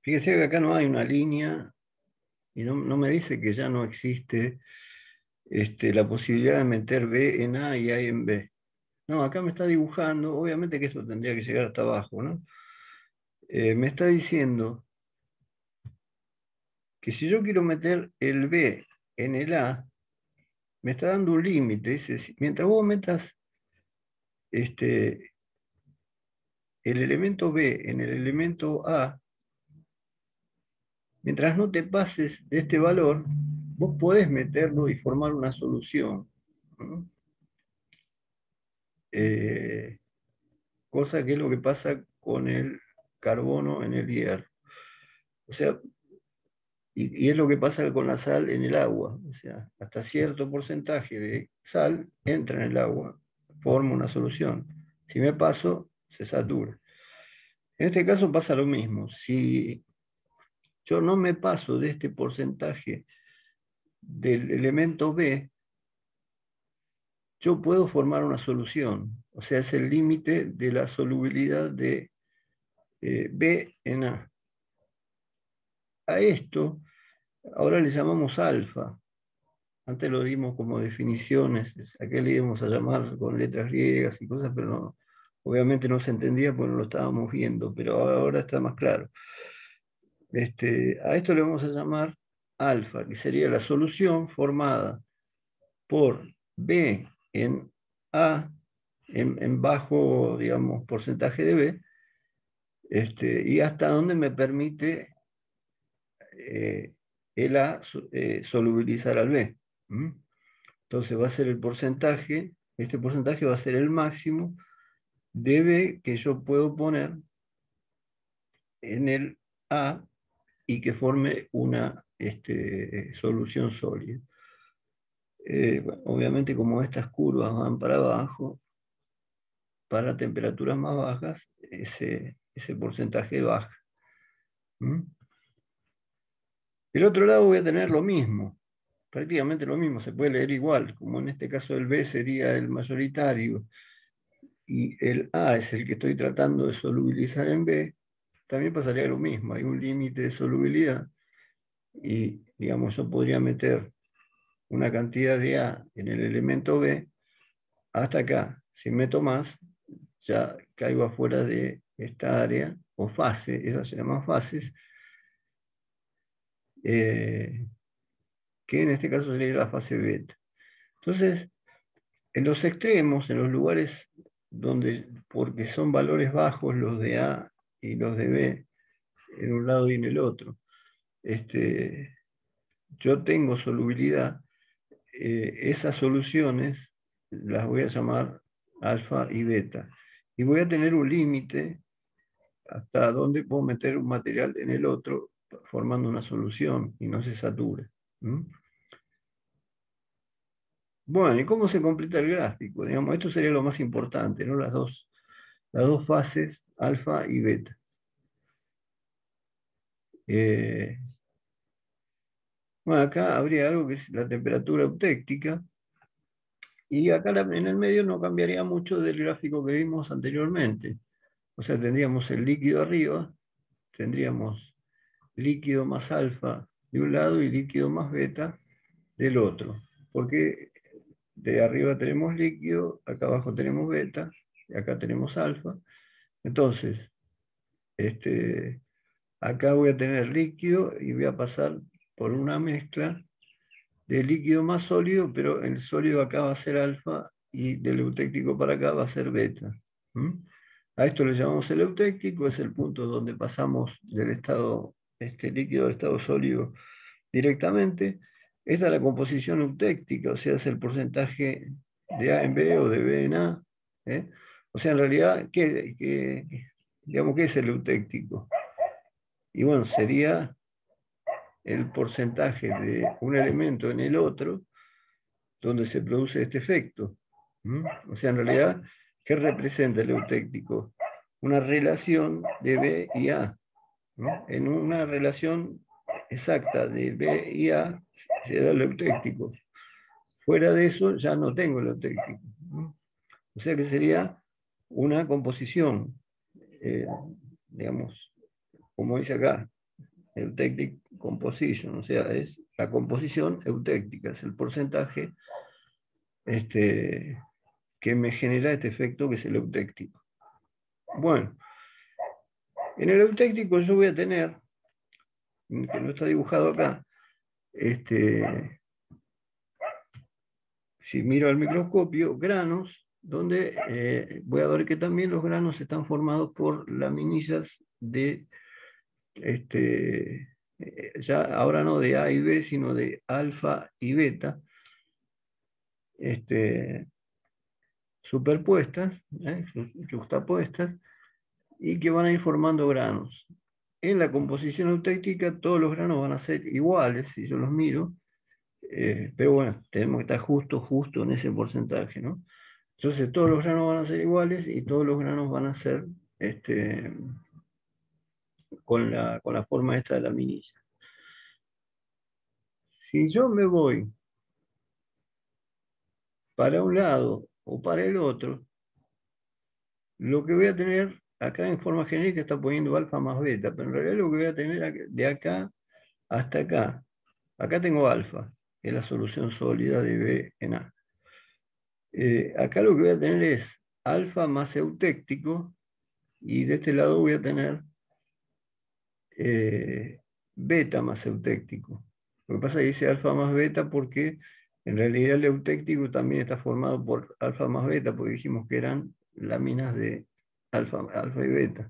Fíjese que acá no hay una línea y no me dice que ya no existe la posibilidad de meter B en A y A en B. No, acá me está dibujando, obviamente que esto tendría que llegar hasta abajo, ¿no? Me está diciendo que si yo quiero meter el B en el A, me está dando un límite. Dice, mientras vos metas el elemento B en el elemento A, mientras no te pases de este valor, vos podés meterlo y formar una solución, ¿no? Eh, Cosa que es lo que pasa con el carbono en el hierro. O sea, y es lo que pasa con la sal en el agua. O sea, hasta cierto porcentaje de sal entra en el agua, forma una solución. Si me paso, se satura. En este caso pasa lo mismo. Si yo no me paso de este porcentaje del elemento B, yo puedo formar una solución. O sea, es el límite de la solubilidad de B en A. A esto ahora le llamamos alfa. Antes lo dimos como definiciones, aquí le íbamos a llamar con letras griegas y cosas, pero no, obviamente no se entendía porque no lo estábamos viendo, pero ahora está más claro. A esto le vamos a llamar alfa, que sería la solución formada por B en A, en bajo, digamos, porcentaje de B, y hasta donde me permite el A solubilizar al B. ¿Mm? Entonces va a ser el porcentaje, este porcentaje va a ser el máximo de B que yo puedo poner en el A y que forme una solución sólida. Bueno, obviamente como estas curvas van para abajo, para temperaturas más bajas, ese porcentaje baja. ¿Mm? Del otro lado voy a tener lo mismo, prácticamente lo mismo, se puede leer igual, como en este caso el B sería el mayoritario y el A es el que estoy tratando de solubilizar en B, también pasaría lo mismo, hay un límite de solubilidad y, digamos, yo podría meter una cantidad de A en el elemento B hasta acá. Si meto más, ya caigo afuera de esta área o fase, esas se llaman fases, que en este caso sería la fase beta. Entonces, en los extremos, en los lugares donde, porque son valores bajos los de A y los de B, en un lado y en el otro, yo tengo solubilidad, esas soluciones las voy a llamar alfa y beta. Y voy a tener un límite hasta donde puedo meter un material en el otro, formando una solución y no se sature. ¿Mm? Bueno, ¿y cómo se completa el gráfico? Digamos, esto sería lo más importante, ¿no? Las dos fases, alfa y beta. Eh, bueno, acá habría algo que es la temperatura eutéctica, y acá en el medio no cambiaría mucho del gráfico que vimos anteriormente. O sea, tendríamos el líquido arriba, tendríamos líquido más alfa de un lado y líquido más beta del otro. Porque de arriba tenemos líquido, acá abajo tenemos beta, y acá tenemos alfa. Entonces, acá voy a tener líquido y voy a pasar por una mezcla de líquido más sólido, pero el sólido acá va a ser alfa y del eutéctico para acá va a ser beta. ¿Mm? A esto le llamamos el eutéctico, es el punto donde pasamos del estado líquido al estado sólido directamente. Esta es la composición eutéctica, o sea, es el porcentaje de A en B o de B en A. ¿Eh? O sea, en realidad, digamos, ¿qué es el eutéctico? Y bueno, sería el porcentaje de un elemento en el otro donde se produce este efecto. ¿Mm? O sea, en realidad, ¿qué representa el eutéctico? Una relación de B y A. ¿No? En una relación exacta de B y A se da el eutéctico. Fuera de eso ya no tengo el eutéctico, ¿no? O sea que sería una composición, eh, digamos, como dice acá, eutectic composition, o sea, es la composición eutéctica, es el porcentaje este, que me genera este efecto que es el eutéctico. Bueno, en el eutéctico yo voy a tener, que no está dibujado acá, si miro al microscopio, granos, donde voy a ver que también los granos están formados por laminillas de, ya ahora no de A y B, sino de alfa y beta, este, superpuestas, justapuestas, y que van a ir formando granos. En la composición eutéctica todos los granos van a ser iguales, si yo los miro, pero bueno, tenemos que estar justo en ese porcentaje, ¿no? Entonces todos los granos van a ser iguales y todos los granos van a ser con la forma esta de la minilla. Si yo me voy para un lado o para el otro, lo que voy a tener acá en forma genérica está poniendo alfa más beta, pero en realidad lo que voy a tener de acá hasta acá, acá tengo alfa, que es la solución sólida de B en A. Acá lo que voy a tener es alfa más eutéctico y de este lado voy a tener beta más eutéctico. Lo que pasa es que dice alfa más beta porque en realidad el eutéctico también está formado por alfa más beta, porque dijimos que eran láminas de alfa y beta.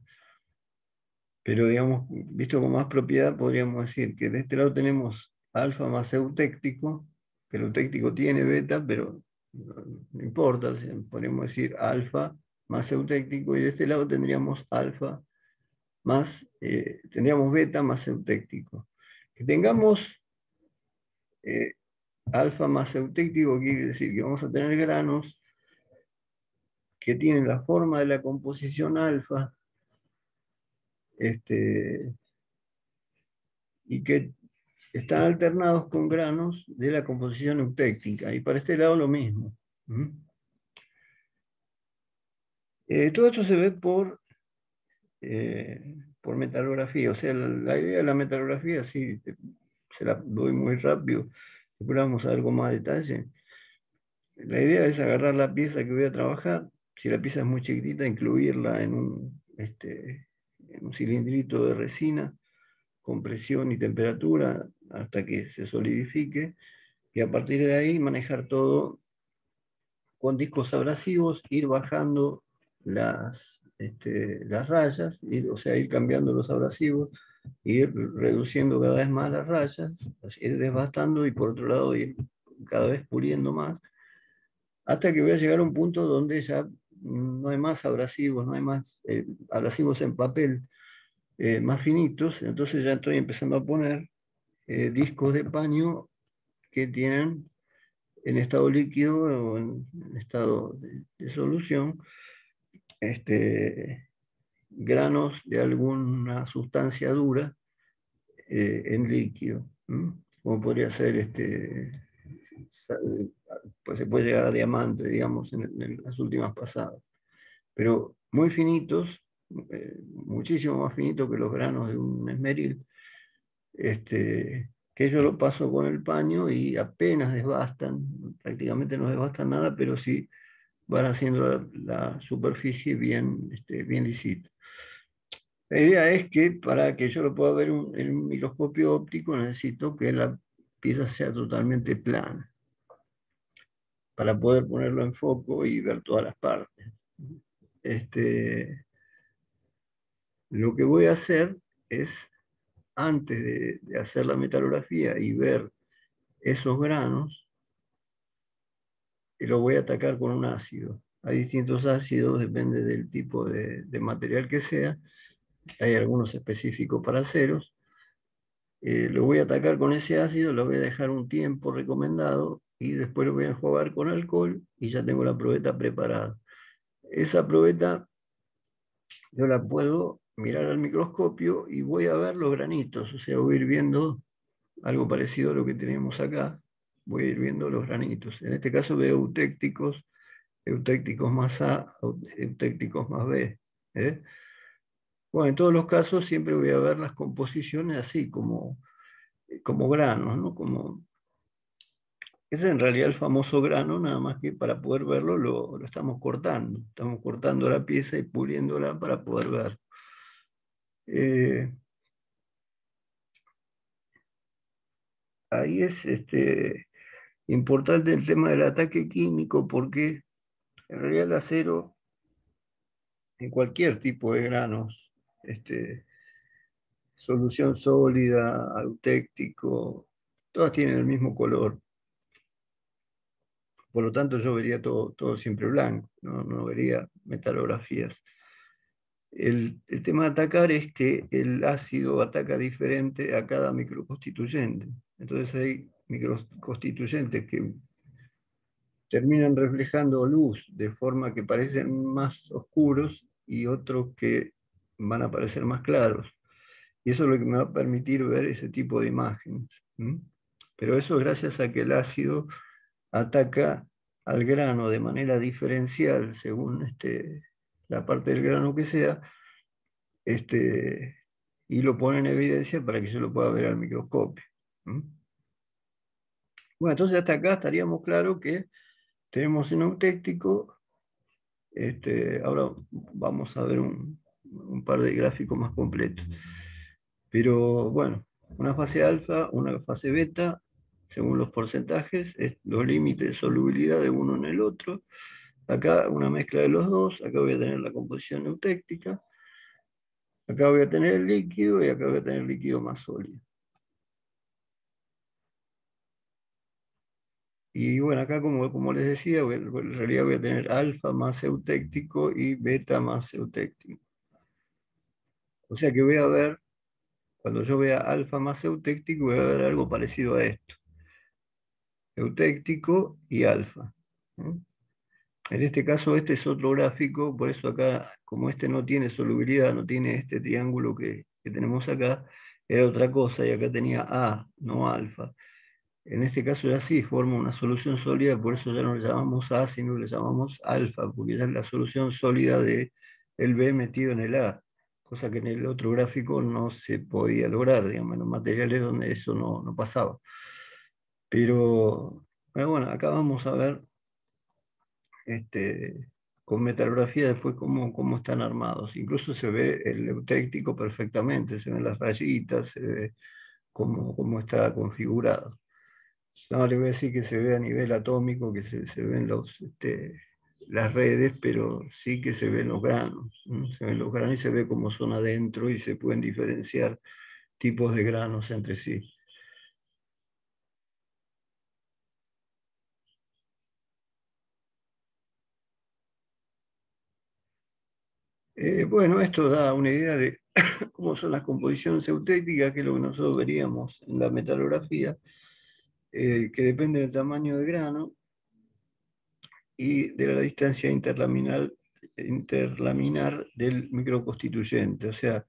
Pero digamos, visto con más propiedad, podríamos decir que de este lado tenemos alfa más eutéctico, que el eutéctico tiene beta, pero no importa, o sea, podemos decir alfa más eutéctico, y de este lado tendríamos alfa más, tendríamos beta más eutéctico. Que tengamos eh, alfa más eutéctico quiere decir que vamos a tener granos que tienen la forma de la composición alfa, y que están alternados con granos de la composición eutéctica. Y para este lado lo mismo. Todo esto se ve por metalografía. O sea, la idea de la metalografía, sí, se la doy muy rápido. Después vamos a ver con más detalle. La idea es agarrar la pieza que voy a trabajar. Si la pieza es muy chiquitita, incluirla en un cilindrito de resina con presión y temperatura hasta que se solidifique. Y a partir de ahí manejar todo con discos abrasivos, ir bajando las rayas, o sea, ir cambiando los abrasivos, ir reduciendo cada vez más las rayas, ir desbastando y por otro lado ir cada vez puliendo más, hasta que voy a llegar a un punto donde ya no hay más abrasivos, no hay más abrasivos en papel más finitos, entonces ya estoy empezando a poner discos de paño que tienen en estado líquido o en estado de solución, granos de alguna sustancia dura en líquido, como podría ser pues se puede llegar a diamante, digamos, en las últimas pasadas, pero muy finitos, muchísimo más finitos que los granos de un esmeril, que yo lo paso con el paño y apenas desbastan, prácticamente no desbastan nada, pero sí van haciendo la superficie bien, bien lisita. La idea es que para que yo lo pueda ver en un microscopio óptico necesito que la pieza sea totalmente plana para poder ponerlo en foco y ver todas las partes. Lo que voy a hacer es, antes de hacer la metalografía y ver esos granos, lo voy a atacar con un ácido. Hay distintos ácidos, depende del tipo de material que sea. Hay algunos específicos para aceros. Lo voy a atacar con ese ácido, lo voy a dejar un tiempo recomendado y después lo voy a enjuagar con alcohol y ya tengo la probeta preparada. Esa probeta yo la puedo mirar al microscopio y voy a ver los granitos, o sea, voy a ir viendo algo parecido a lo que tenemos acá. voy a ir viendo los granitos. En este caso veo eutécticos, eutécticos más A, eutécticos más B. ¿Eh? Bueno, en todos los casos siempre voy a ver las composiciones así, como granos, ¿no? Ese es en realidad el famoso grano, nada más que para poder verlo lo estamos cortando. Estamos cortando la pieza y puliéndola para poder ver. Eh, Ahí es importante el tema del ataque químico porque en realidad el acero en cualquier tipo de granos, este, solución sólida, eutéctico, todas tienen el mismo color. Por lo tanto, yo vería todo siempre blanco, no vería metalografías. El tema de atacar es que el ácido ataca diferente a cada microconstituyente. Entonces hay microconstituyentes que terminan reflejando luz de forma que parecen más oscuros y otros que van a parecer más claros. Y eso es lo que me va a permitir ver ese tipo de imágenes. ¿Mm? Pero eso es gracias a que el ácido ataca al grano de manera diferencial según la parte del grano que sea, este, y lo pone en evidencia para que se lo pueda ver al microscopio. ¿Mm? Bueno, entonces hasta acá estaríamos claros que tenemos un eutéctico. Ahora vamos a ver un par de gráficos más completos. Pero bueno, una fase alfa, una fase beta, según los porcentajes, es los límites de solubilidad de uno en el otro. Acá una mezcla de los dos, acá voy a tener la composición eutéctica, acá voy a tener el líquido y acá voy a tener el líquido más sólido. Y bueno, acá como les decía, en realidad voy a tener alfa más eutéctico y beta más eutéctico. O sea que voy a ver, cuando yo vea alfa más eutéctico, voy a ver algo parecido a esto, eutéctico y alfa. ¿No? En este caso, este es otro gráfico, por eso acá, como este no tiene solubilidad, no tiene este triángulo que tenemos acá, era otra cosa, y acá tenía A, no alfa. En este caso ya sí forma una solución sólida, por eso ya no le llamamos A, sino le llamamos alfa, porque ya es la solución sólida de el B metido en el A, cosa que en el otro gráfico no se podía lograr, digamos, en los materiales donde eso no pasaba. Pero bueno, acá vamos a ver con metalografía después cómo están armados. Incluso se ve el eutéctico perfectamente, se ven las rayitas, se ve cómo está configurado. No le voy a decir que se ve a nivel atómico, que se ven las redes, pero sí que se ven los granos. ¿No? Se ven los granos y se ve cómo son adentro y se pueden diferenciar tipos de granos entre sí. Bueno, esto da una idea de cómo son las composiciones eutécticas, que es lo que nosotros veríamos en la metalografía, que depende del tamaño del grano y de la distancia interlaminar del microconstituyente. O sea,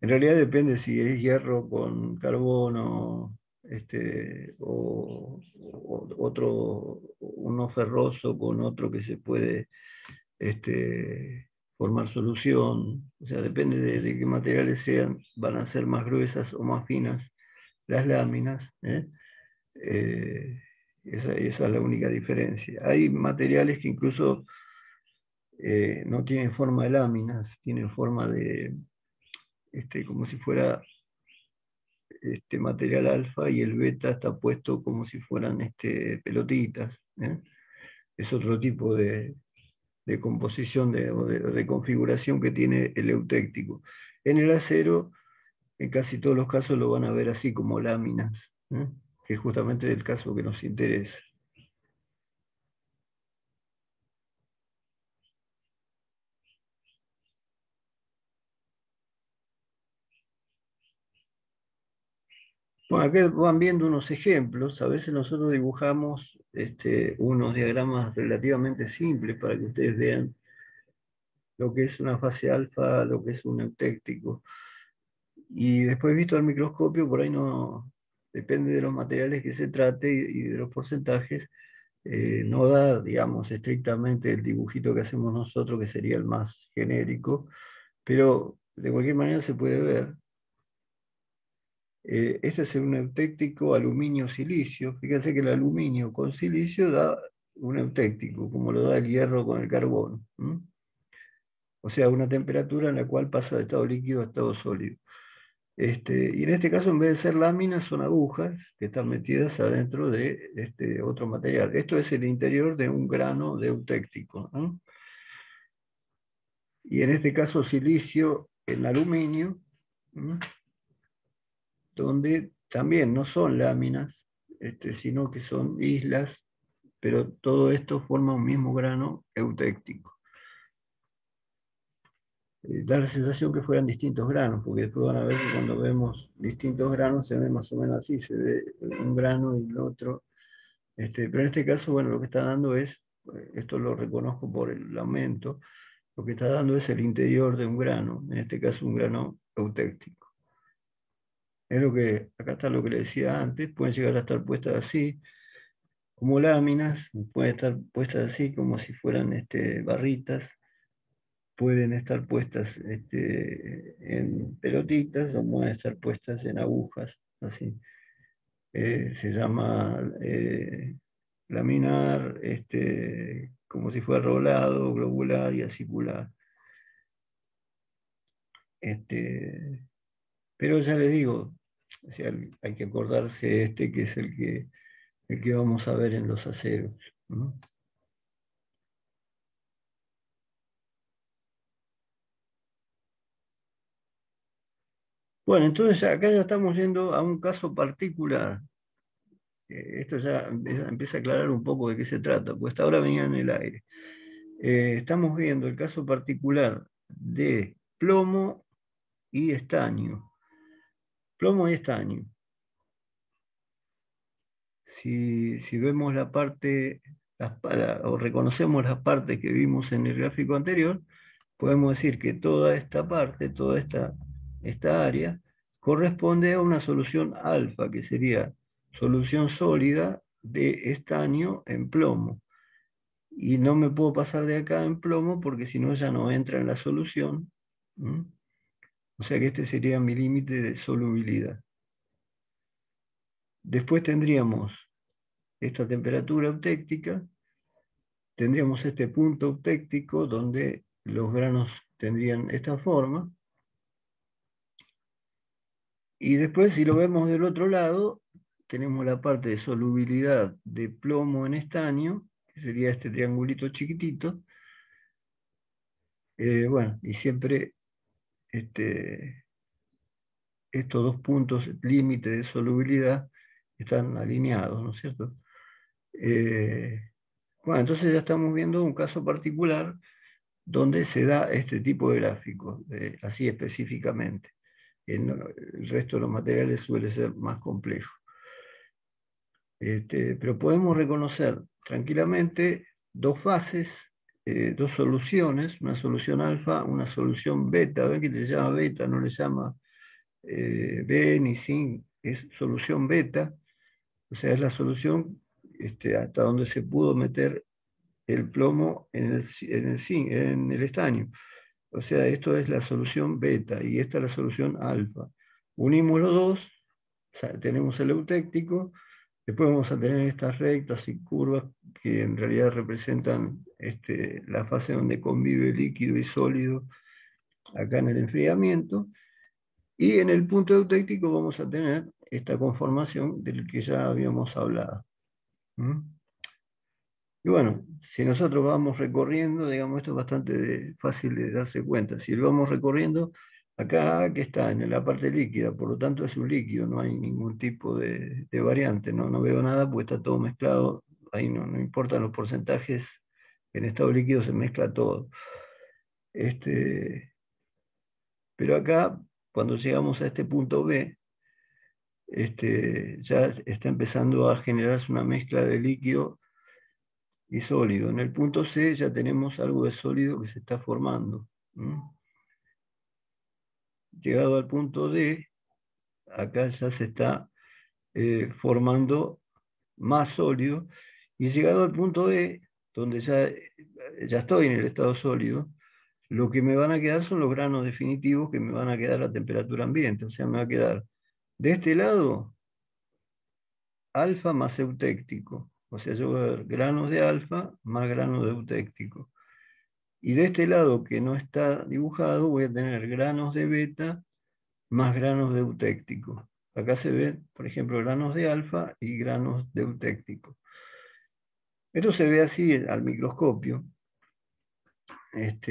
en realidad depende si es hierro con carbono, o otro, uno ferroso con otro que se puede formar solución. O sea, depende de qué materiales sean, van a ser más gruesas o más finas las láminas. ¿Eh? Eh, esa es la única diferencia. Hay materiales que incluso no tienen forma de láminas, tienen forma de, como si fuera este material alfa y el beta está puesto como si fueran pelotitas. ¿Eh? Es otro tipo de composición o de configuración que tiene el eutéctico. En el acero, en casi todos los casos lo van a ver así como láminas, ¿eh? Que es justamente el caso que nos interesa. Bueno, aquí van viendo unos ejemplos. A veces nosotros dibujamos unos diagramas relativamente simples para que ustedes vean lo que es una fase alfa, lo que es un eutéctico. Y después visto al microscopio, por ahí depende de los materiales que se trate y de los porcentajes, no da, digamos, estrictamente el dibujito que hacemos nosotros, que sería el más genérico, pero de cualquier manera se puede ver. Este es un eutéctico aluminio-silicio. Fíjense que el aluminio con silicio da un eutéctico, como lo da el hierro con el carbón. O sea, una temperatura en la cual pasa de estado líquido a estado sólido. Y en este caso, en vez de ser láminas, son agujas que están metidas adentro de este otro material. Esto es el interior de un grano de eutéctico, ¿no? Y en este caso, silicio en aluminio, ¿no? Donde también no son láminas, sino que son islas, pero todo esto forma un mismo grano eutéctico. Da la sensación que fueran distintos granos, porque después van a ver que cuando vemos distintos granos se ve más o menos así, se ve un grano y el otro. Pero en este caso, bueno, lo que está dando es, esto lo reconozco por el aumento, lo que está dando es el interior de un grano, en este caso un grano eutéctico. Es lo que, acá está lo que le decía antes, pueden llegar a estar puestas así, como láminas, pueden estar puestas así como si fueran barritas, pueden estar puestas en pelotitas o pueden estar puestas en agujas, así. Se llama laminar, como si fuera rolado, globular y acicular. Pero ya les digo, o sea, hay que acordarse que es el que vamos a ver en los aceros, ¿no? Bueno, entonces acá ya estamos yendo a un caso particular. Esto ya empieza a aclarar un poco de qué se trata, pues hasta ahora venía en el aire. Estamos viendo el caso particular de plomo y estaño. Plomo y estaño. Si vemos la parte, o reconocemos las partes que vimos en el gráfico anterior, podemos decir que toda esta parte, toda esta área, corresponde a una solución alfa, que sería solución sólida de estaño en plomo. Y no me puedo pasar de acá en plomo porque si no ya no entra en la solución. ¿Mm? O sea que este sería mi límite de solubilidad. Después tendríamos esta temperatura eutéctica, tendríamos este punto eutéctico donde los granos tendrían esta forma. Y después, si lo vemos del otro lado, tenemos la parte de solubilidad de plomo en estaño, que sería este triangulito chiquitito. Bueno, y siempre estos dos puntos límite de solubilidad están alineados, ¿no es cierto? Eh, bueno, entonces ya estamos viendo un caso particular donde se da este tipo de gráfico, así específicamente. El resto de los materiales suele ser más complejo. Pero podemos reconocer tranquilamente dos fases, dos soluciones, una solución alfa, una solución beta. ¿Ven que le llama beta? No le llama B ni sin, es solución beta. O sea, es la solución hasta donde se pudo meter el plomo en el estaño. O sea, esto es la solución beta y esta es la solución alfa. Unimos los dos, o sea, tenemos el eutéctico, después vamos a tener estas rectas y curvas que en realidad representan la fase donde convive líquido y sólido acá en el enfriamiento. Y en el punto eutéctico vamos a tener esta conformación del que ya habíamos hablado. ¿Mm? Y bueno, si nosotros vamos recorriendo, digamos, esto es bastante fácil de darse cuenta. Si lo vamos recorriendo, acá que está en la parte líquida, por lo tanto es un líquido, no hay ningún tipo de variante, no veo nada porque está todo mezclado, ahí no importan los porcentajes, en estado líquido se mezcla todo. Este, pero acá, cuando llegamos a este punto B, ya está empezando a generarse una mezcla de líquido y sólido. En el punto C ya tenemos algo de sólido que se está formando. Llegado al punto D, acá ya se está formando más sólido, y llegado al punto E, donde ya estoy en el estado sólido, lo que me van a quedar son los granos definitivos que me van a quedar a temperatura ambiente. O sea, me va a quedar de este lado alfa más eutéctico. O sea, yo voy a ver granos de alfa más granos de eutéctico. Y de este lado que no está dibujado, voy a tener granos de beta más granos de eutéctico. Acá se ven, por ejemplo, granos de alfa y granos de eutéctico. Esto se ve así al microscopio. Es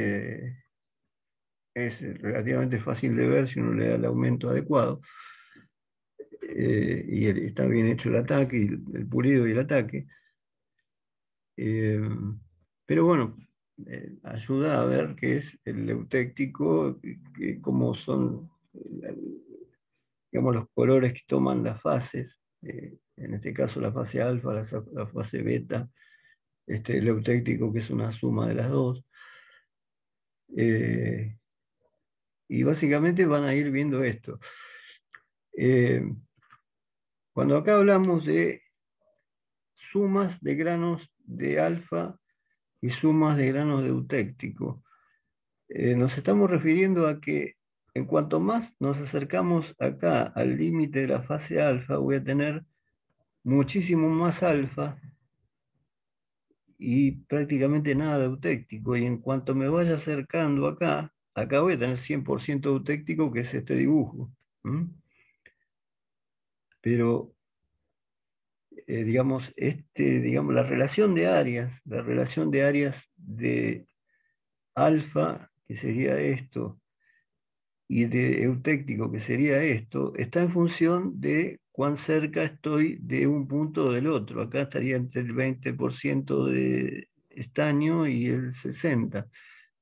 relativamente fácil de ver si uno le da el aumento adecuado. Y está bien hecho el ataque, el pulido y el ataque. Eh, pero bueno, ayuda a ver qué es el eutéctico, cómo son, digamos, los colores que toman las fases. En este caso la fase alfa, la fase beta, el eutéctico, que es una suma de las dos. Eh, y básicamente van a ir viendo esto. Eh, Cuando acá hablamos de sumas de granos de alfa y sumas de granos de eutéctico, nos estamos refiriendo a que en cuanto más nos acercamos acá al límite de la fase alfa, voy a tener muchísimo más alfa y prácticamente nada de eutéctico. Y en cuanto me vaya acercando acá voy a tener 100% eutéctico, que es este dibujo. ¿Mm? Pero digamos, digamos, la relación de áreas de alfa, que sería esto, y de eutéctico, que sería esto, está en función de cuán cerca estoy de un punto o del otro. Acá estaría entre el 20% de estaño y el 60%.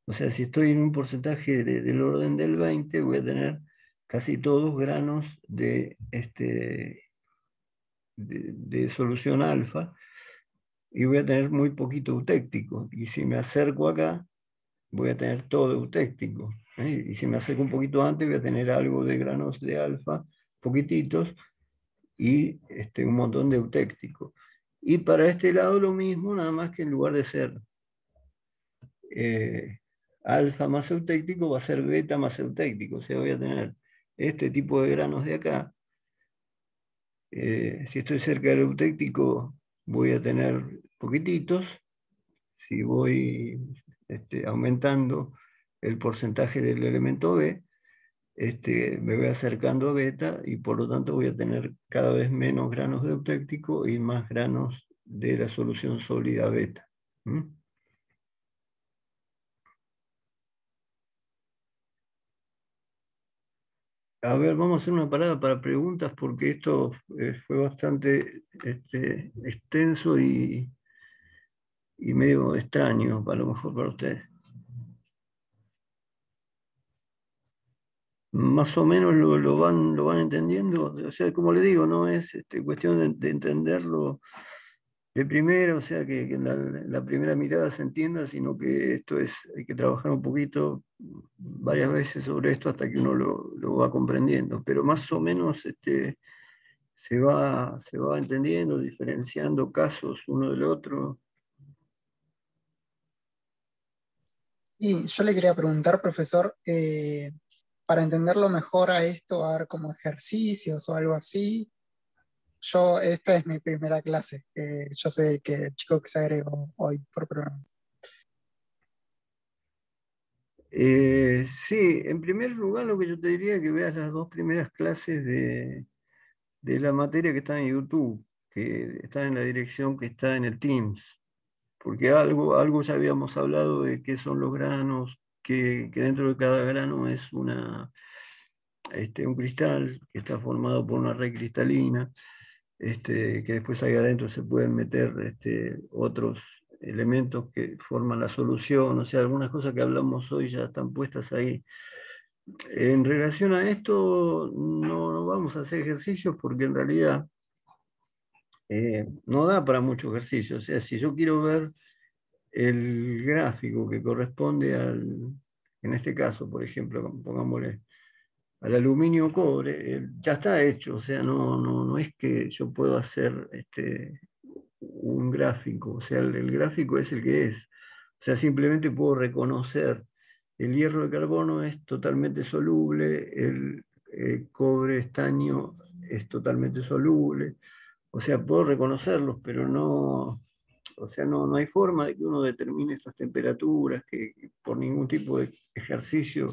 O sea, si estoy en un porcentaje del orden del 20, voy a tener casi todos granos de solución alfa, y voy a tener muy poquito eutéctico. Y si me acerco acá, voy a tener todo eutéctico. Y si me acerco un poquito antes, voy a tener algo de granos de alfa, poquititos, y un montón de eutéctico. Y para este lado lo mismo, nada más que en lugar de ser eh, alfa más eutéctico, va a ser beta más eutéctico. O sea, voy a tener este tipo de granos de acá. Si estoy cerca del eutéctico, voy a tener poquititos. Si voy aumentando el porcentaje del elemento B, me voy acercando a beta, y por lo tanto voy a tener cada vez menos granos de eutéctico y más granos de la solución sólida beta. ¿Mm? A ver, vamos a hacer una parada para preguntas, porque esto fue bastante extenso y medio extraño, a lo mejor para ustedes. Más o menos lo van entendiendo. O sea, como le digo, no es cuestión de entenderlo de primera, o sea, que en la primera mirada se entienda, sino que hay que trabajar un poquito, varias veces sobre esto hasta que uno lo va comprendiendo. Pero más o menos se va entendiendo, diferenciando casos uno del otro. Y yo le quería preguntar, profesor, para entenderlo mejor a esto, a ver como ejercicios o algo así. Esta es mi primera clase. Yo soy el chico que se agregó hoy por programa. Sí, en primer lugar lo que yo te diría es que veas las dos primeras clases de la materia que está en YouTube, que está en la dirección que está en el Teams, porque algo ya habíamos hablado de qué son los granos, que dentro de cada grano es un cristal que está formado por una red cristalina, que después ahí adentro se pueden meter otros elementos que forman la solución. O sea, algunas cosas que hablamos hoy ya están puestas ahí. En relación a esto, no vamos a hacer ejercicios, porque en realidad no da para mucho ejercicio. O sea, si yo quiero ver el gráfico que corresponde en este caso, por ejemplo, pongámosle al aluminio cobre, ya está hecho, o sea, no es que yo puedo hacer un gráfico, o sea, el gráfico es el que es, o sea, simplemente puedo reconocer el hierro de carbono es totalmente soluble, el cobre estaño es totalmente soluble, o sea, puedo reconocerlos, pero no, o sea, no hay forma de que uno determine estas temperaturas, que por ningún tipo de ejercicio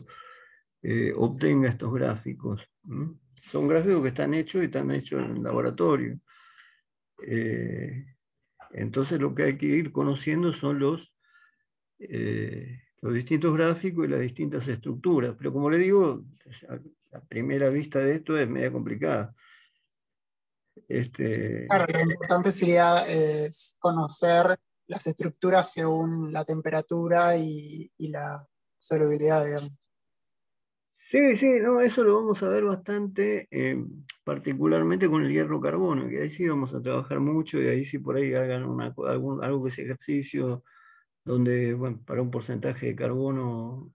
obtenga estos gráficos. ¿Mm? Son gráficos que están hechos y están hechos en el laboratorio. Eh, entonces lo que hay que ir conociendo son los distintos gráficos y las distintas estructuras. Pero como le digo, a primera vista de esto es media complicada. Claro, lo importante sería conocer las estructuras según la temperatura y la solubilidad, digamos. Sí, sí, no, eso lo vamos a ver bastante, particularmente con el hierro carbono, que ahí sí vamos a trabajar mucho y ahí sí por ahí hagan algo que sea ejercicio, donde, bueno, para un porcentaje de carbono,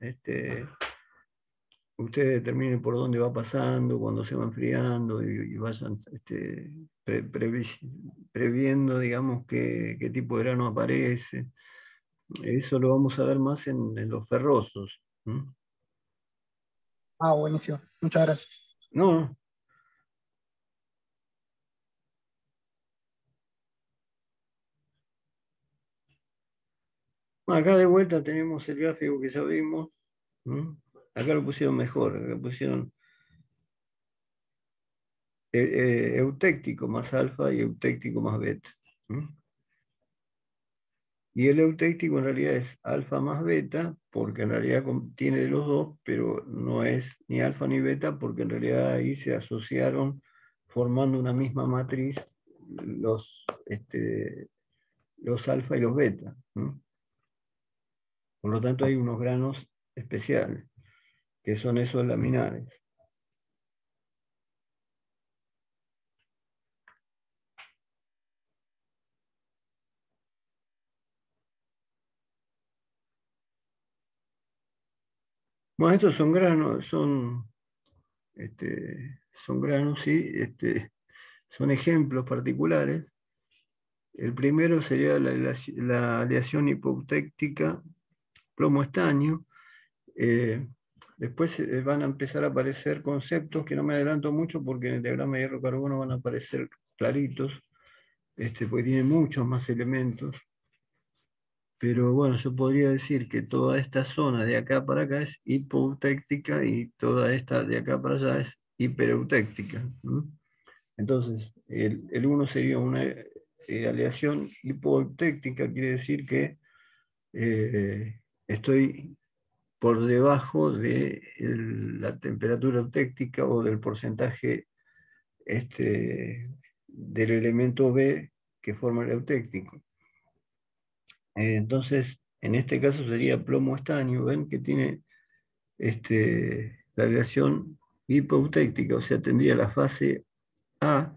ustedes determinen por dónde va pasando, cuando se va enfriando y vayan previendo, digamos, qué tipo de grano aparece. Eso lo vamos a ver más en los ferrosos. ¿Mm? Ah, buenísimo. Muchas gracias. No, acá de vuelta tenemos el gráfico que ya vimos. ¿Mm? Acá lo pusieron mejor, acá pusieron eutéctico más alfa y eutéctico más beta. ¿Mm? Y el eutéctico en realidad es alfa más beta, porque en realidad tiene de los dos, pero no es ni alfa ni beta, porque en realidad ahí se asociaron formando una misma matriz los alfa y los beta. ¿No? Por lo tanto hay unos granos especiales, que son esos laminares. Bueno, estos son granos, son granos, sí, son ejemplos particulares. El primero sería la aleación hipotéctica plomo-estaño. Eh, Después van a empezar a aparecer conceptos que no me adelanto mucho porque en el diagrama de hierro-carbono van a aparecer claritos, porque tiene muchos más elementos. Pero bueno, yo podría decir que toda esta zona de acá para acá es hipoeutéctica y toda esta de acá para allá es hipereutéctica. ¿No? Entonces, el uno sería una aleación hipoeutéctica, quiere decir que estoy por debajo de la temperatura eutéctica o del porcentaje del elemento B que forma el eutéctico. Entonces, en este caso sería plomo-estaño, ven que tiene la aleación hipoeutéctica, o sea, tendría la fase A,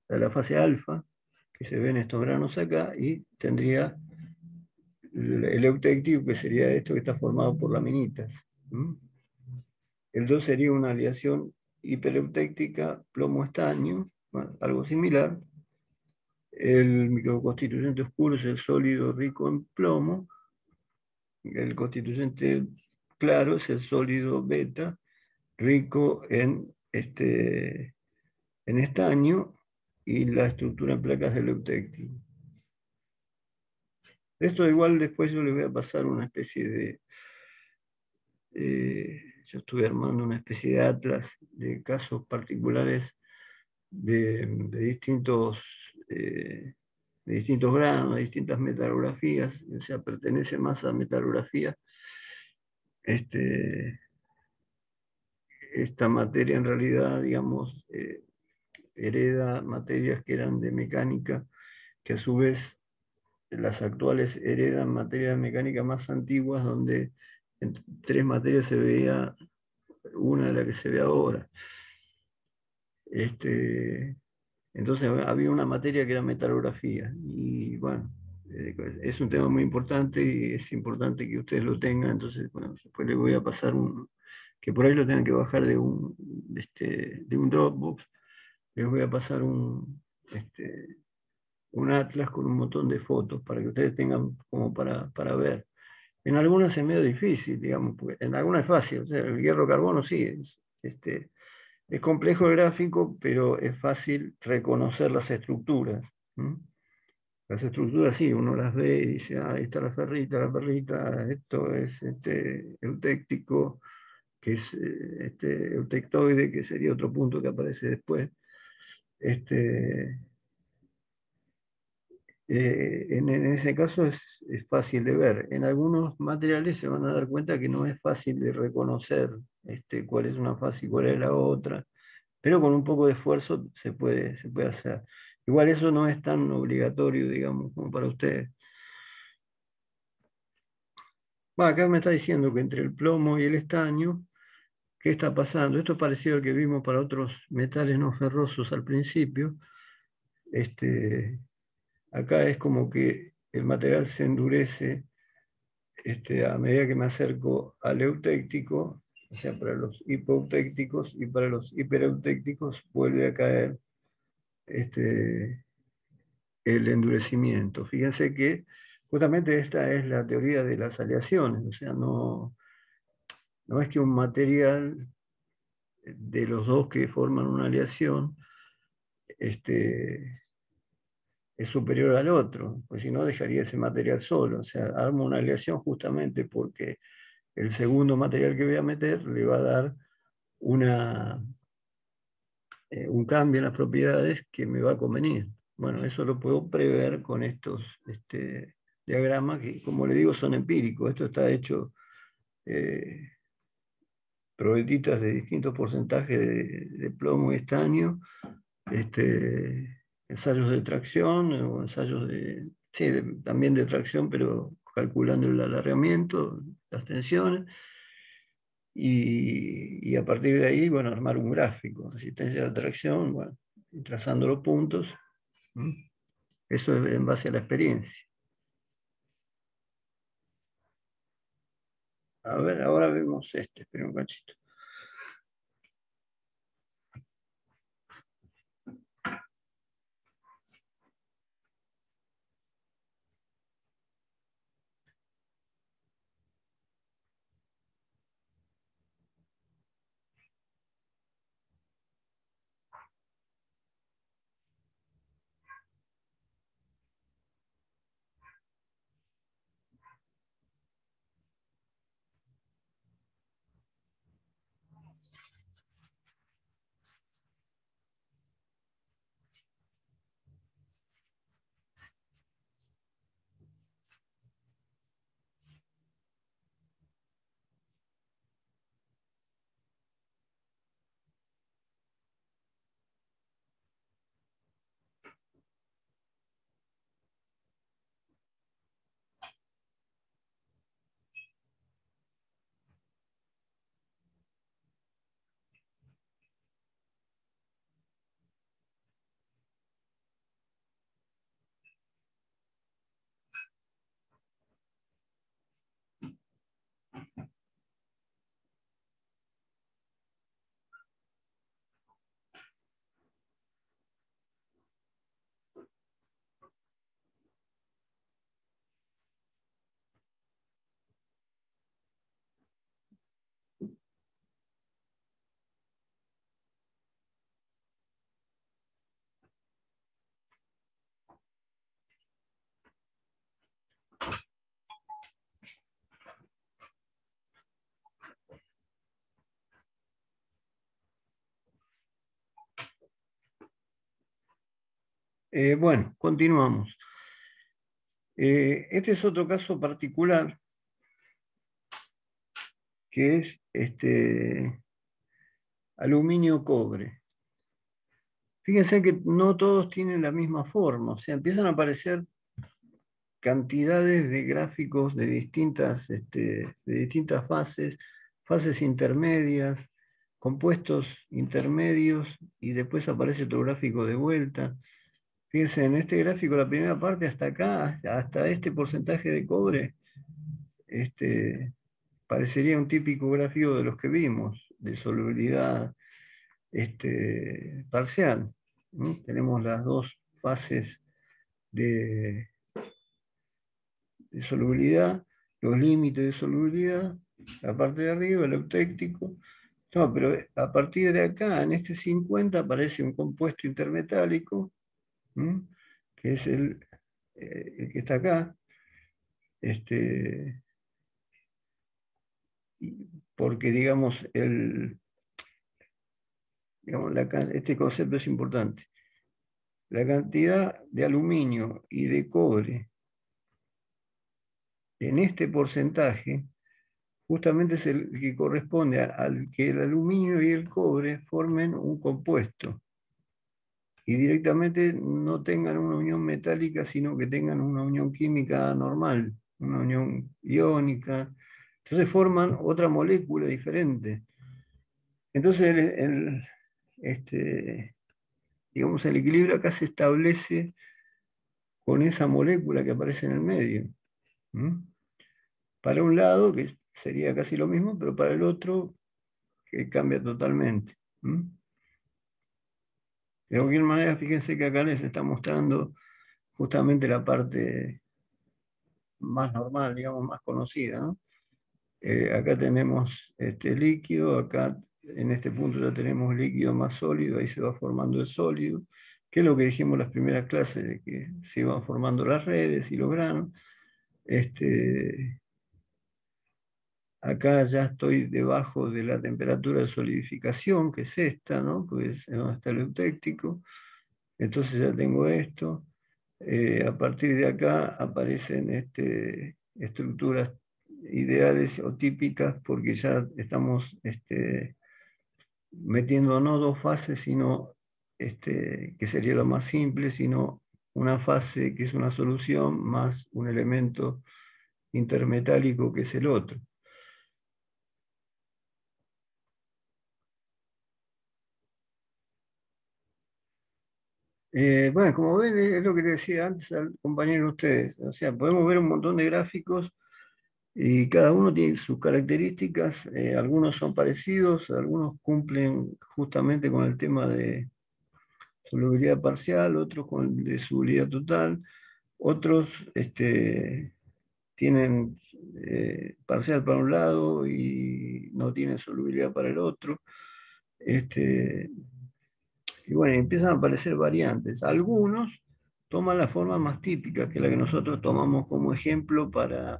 la fase alfa, que se ven estos granos acá, y tendría el eutéctico, que sería esto que está formado por laminitas. ¿Mm? El 2 sería una aleación hipereutéctica plomo-estaño, bueno, algo similar. El microconstituyente oscuro es el sólido rico en plomo. El constituyente claro es el sólido beta, rico en estaño y la estructura en placas del eutéctico. Esto igual después yo le voy a pasar una especie yo estuve armando una especie de atlas de casos particulares de eh, de distintos granos, de distintas metalografías, o sea, pertenece más a metalografía. Este, Esta materia en realidad, digamos, hereda materias que eran de mecánica, que a su vez las actuales heredan materias de mecánica más antiguas, donde en tres materias se veía una de la que se ve ahora. Este, entonces había una materia que era metalografía y bueno, es un tema muy importante y es importante que ustedes lo tengan, entonces bueno, después les voy a pasar que por ahí lo tengan que bajar de un Dropbox. Les voy a pasar un atlas con un montón de fotos para que ustedes tengan como para ver. En algunas es medio difícil, digamos, porque en algunas es fácil. O sea, el hierro carbono sí, es complejo el gráfico, pero es fácil reconocer las estructuras. ¿Mm? Las estructuras sí, uno las ve y dice, ah, ahí está la perrita, esto es eutéctico, que es eutectoide, que sería otro punto que aparece después. Este, en ese caso es fácil de ver. En algunos materiales se van a dar cuenta que no es fácil de reconocer cuál es una fase y cuál es la otra, pero con un poco de esfuerzo se puede hacer. Igual eso no es tan obligatorio, digamos, como para ustedes. Bueno, acá me está diciendo que entre el plomo y el estaño, ¿qué está pasando? Esto es parecido al que vimos para otros metales no ferrosos al principio. Este, Acá es como que el material se endurece a medida que me acerco al eutéctico, o sea, para los hipoeutécticos y para los hipereutécticos vuelve a caer este, el endurecimiento. Fíjense que justamente esta es la teoría de las aleaciones, o sea, no es que un material de los dos que forman una aleación este, es superior al otro, pues si no dejaría ese material solo, o sea, armo una aleación justamente porque el segundo material que voy a meter le va a dar una, un cambio en las propiedades que me va a convenir. Bueno, eso lo puedo prever con estos diagramas que, como le digo, son empíricos. Esto está hecho eh, probetitas de distintos porcentajes de plomo y estaño, ensayos de tracción o ensayos sí, también de tracción, pero calculando el alargamiento, las tensiones. Y a partir de ahí, bueno, armar un gráfico, resistencia a la tracción, bueno, y trazando los puntos. ¿Mm? Eso es en base a la experiencia. A ver, ahora vemos espera un cachito. Bueno, continuamos. Este es otro caso particular que es aluminio-cobre. Fíjense que no todos tienen la misma forma, o sea, empiezan a aparecer cantidades de gráficos de distintas fases, fases intermedias, compuestos intermedios, y después aparece otro gráfico de vuelta. Fíjense, en este gráfico, la primera parte hasta acá, hasta este porcentaje de cobre, este, parecería un típico gráfico de los que vimos, de solubilidad parcial. Tenemos las dos fases de solubilidad, los límites de solubilidad, la parte de arriba, el eutéctico. No, pero a partir de acá, en este 50, aparece un compuesto intermetálico, que es el que está acá, este, porque digamos, este concepto es importante. La cantidad de aluminio y de cobre en este porcentaje justamente es el que corresponde al que el aluminio y el cobre formen un compuesto y directamente no tengan una unión metálica, sino que tengan una unión química normal, una unión iónica. Entonces forman otra molécula diferente. Entonces digamos, el equilibrio acá se establece con esa molécula que aparece en el medio. Para un lado, que sería casi lo mismo, pero para el otro, que cambia totalmente. De cualquier manera, fíjense que acá les está mostrando justamente la parte más normal, digamos, más conocida, ¿no? Acá tenemos este líquido, acá en este punto ya tenemos líquido más sólido, ahí se va formando el sólido, que es lo que dijimos en las primeras clases, de que se iban formando las redes y los granos. Acá ya estoy debajo de la temperatura de solidificación, que es esta, ¿no? Pues es donde está el eutéctico. Entonces ya tengo esto. A partir de acá aparecen estructuras ideales o típicas porque ya estamos metiendo no dos fases, sino que sería lo más simple, sino una fase que es una solución más un elemento intermetálico que es el otro. Bueno, como ven, es lo que les decía antes al compañero de ustedes. O sea, podemos ver un montón de gráficos y cada uno tiene sus características. Algunos son parecidos, algunos cumplen justamente con el tema de solubilidad parcial, otros con el de solubilidad total, otros tienen parcial para un lado y no tienen solubilidad para el otro. Este, Y bueno, empiezan a aparecer variantes. Algunos toman la forma más típica, que la que nosotros tomamos como ejemplo para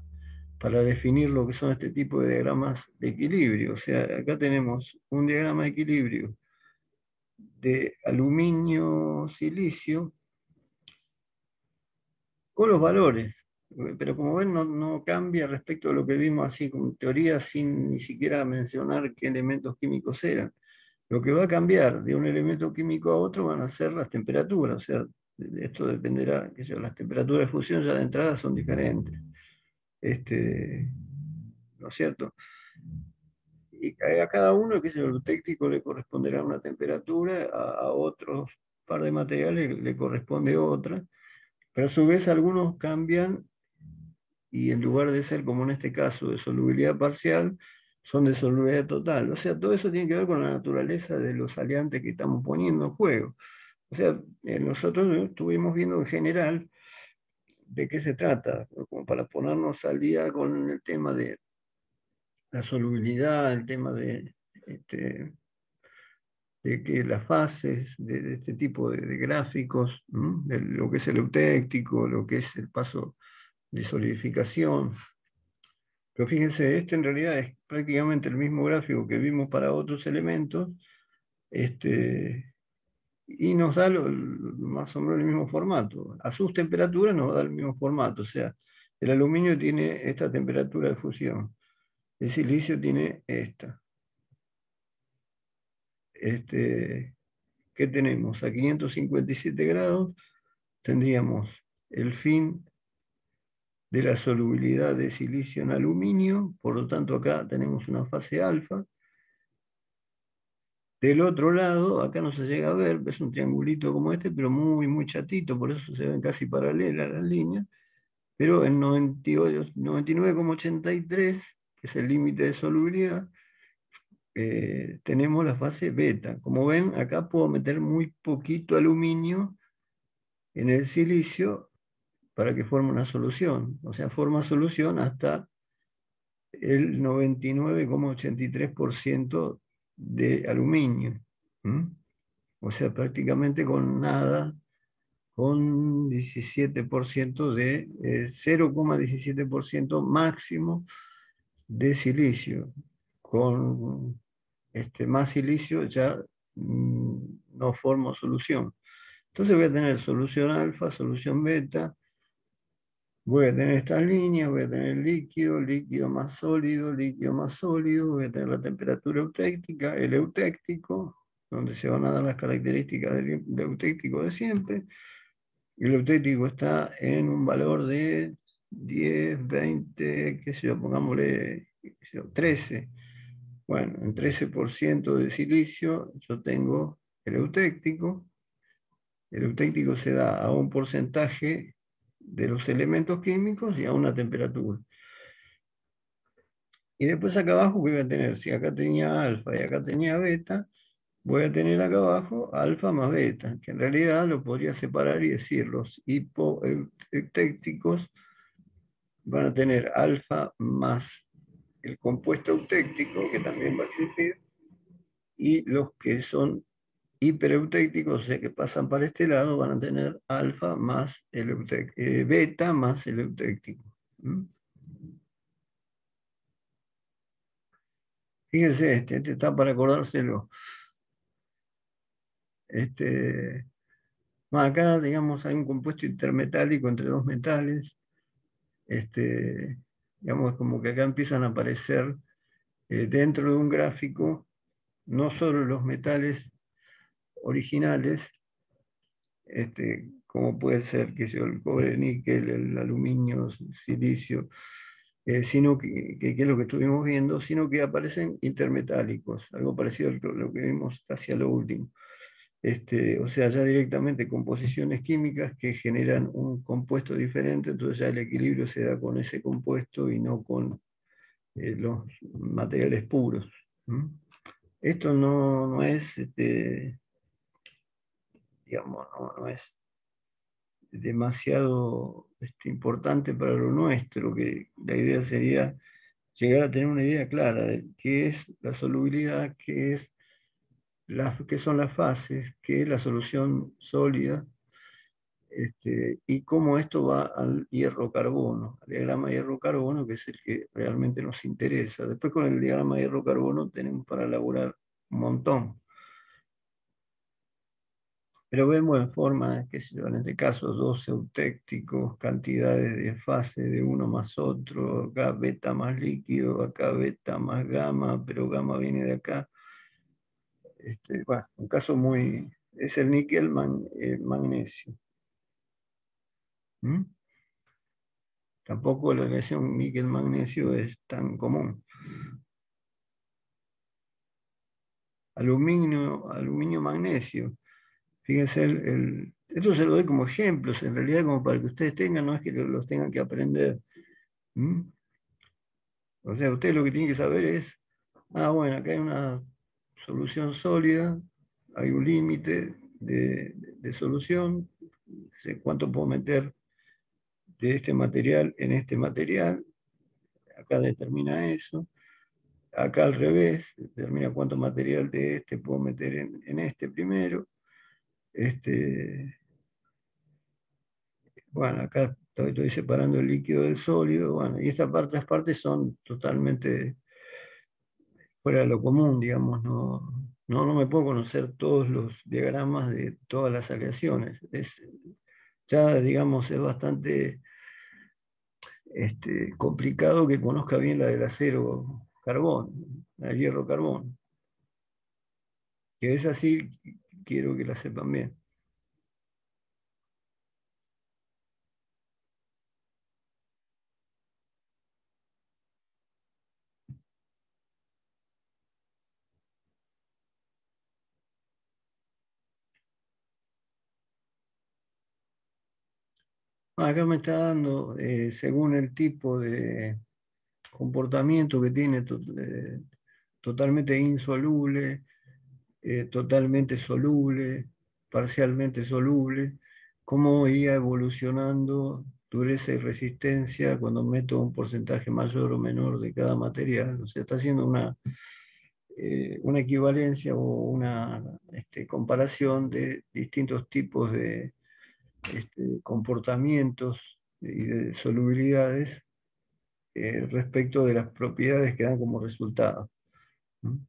definir lo que son este tipo de diagramas de equilibrio. O sea, acá tenemos un diagrama de equilibrio de aluminio-silicio con los valores. Pero como ven, no cambia respecto a lo que vimos así como teoría, sin ni siquiera mencionar qué elementos químicos eran. Lo que va a cambiar de un elemento químico a otro van a ser las temperaturas, o sea, esto dependerá, que las temperaturas de fusión ya de entrada son diferentes, ¿no es cierto? Y a cada uno, que el técnico le corresponderá una temperatura, a otros par de materiales le corresponde otra, pero a su vez algunos cambian y en lugar de ser, como en este caso, de solubilidad parcial, son de solubilidad total. O sea, todo eso tiene que ver con la naturaleza de los aliantes que estamos poniendo en juego. O sea, nosotros estuvimos viendo en general de qué se trata, como para ponernos al día con el tema de la solubilidad, el tema de que las fases, de este tipo de gráficos, de lo que es el eutéctico, lo que es el paso de solidificación. Pero fíjense, este en realidad es prácticamente el mismo gráfico que vimos para otros elementos, y nos da más o menos el mismo formato. A sus temperaturas nos da el mismo formato, o sea, el aluminio tiene esta temperatura de fusión, el silicio tiene esta. ¿Qué tenemos? A 557 grados tendríamos el fin de la solubilidad de silicio en aluminio, por lo tanto acá tenemos una fase alfa. Del otro lado, acá no se llega a ver, es un triangulito como este, pero muy, muy chatito, por eso se ven casi paralelas las líneas, pero en 99,83 que es el límite de solubilidad, tenemos la fase beta. Como ven, acá puedo meter muy poquito aluminio en el silicio para que forme una solución. O sea, forma solución hasta el 99,83% de aluminio. ¿Mm? O sea, prácticamente con nada, con 17% de 0,17% máximo de silicio. Con más silicio ya no formo solución. Entonces voy a tener solución alfa, solución beta, voy a tener estas líneas, voy a tener líquido, líquido más sólido, líquido más sólido, voy a tener la temperatura eutéctica, el eutéctico, donde se van a dar las características del eutéctico de siempre. El eutéctico está en un valor de 10, 20, qué sé yo, pongámosle qué sé yo, 13. Bueno, en 13% de silicio yo tengo el eutéctico. El eutéctico se da a un porcentaje de los elementos químicos y a una temperatura. Y después acá abajo voy a tener, si acá tenía alfa y acá tenía beta, voy a tener acá abajo alfa más beta, que en realidad lo podría separar y decir los hipoeutécticos van a tener alfa más el compuesto eutéctico, que también va a existir, y los que son hipereutécticos, o sea que pasan para este lado, van a tener alfa más beta más el eutéctico. ¿Mm? Fíjense, este está para acordárselo. Este, acá, digamos, hay un compuesto intermetálico entre dos metales. Digamos, como que acá empiezan a aparecer dentro de un gráfico no solo los metales originales, como puede ser que sea el cobre, níquel, el aluminio, silicio, sino que es lo que estuvimos viendo, sino que aparecen intermetálicos, algo parecido a lo que vimos hacia lo último. O sea, ya directamente composiciones químicas que generan un compuesto diferente, entonces ya el equilibrio se da con ese compuesto y no con los materiales puros. ¿Mm? Esto no es, digamos, no es demasiado importante para lo nuestro, que la idea sería llegar a tener una idea clara de qué es la solubilidad, qué son las fases, qué es la solución sólida, y cómo esto va al hierro-carbono, al diagrama hierro-carbono, que es el que realmente nos interesa. Después con el diagrama hierro-carbono tenemos para elaborar un montón. Pero vemos en forma, qué sé yo, en este caso, dos eutécticos, cantidades de fase de uno más otro, acá beta más líquido, acá beta más gamma, pero gamma viene de acá. Bueno, un caso muy, es el níquel magnesio. ¿Mm? Tampoco la relación níquel-magnesio es tan común. Aluminio-magnesio. Fíjense, esto se lo doy como ejemplos, en realidad como para que ustedes tengan, no es que los tengan que aprender. ¿Mm? O sea, ustedes lo que tienen que saber es, bueno, acá hay una solución sólida, hay un límite de solución, sé cuánto puedo meter de este material en este material, acá determina eso. Acá al revés, determina cuánto material de este puedo meter en este primero. Bueno, acá estoy separando el líquido del sólido. Bueno, y estas partes son totalmente fuera de lo común, digamos. No me puedo conocer todos los diagramas de todas las aleaciones. Ya, digamos, es bastante complicado que conozca bien la del acero carbón, la del hierro carbón. Que es así, quiero que la sepan bien. Acá me está dando, según el tipo comportamiento que tiene totalmente insoluble, totalmente soluble, parcialmente soluble, cómo iría evolucionando dureza y resistencia cuando meto un porcentaje mayor o menor de cada material. O sea, está haciendo una equivalencia o una comparación de distintos tipos de comportamientos y de solubilidades respecto de las propiedades que dan como resultado. ¿No?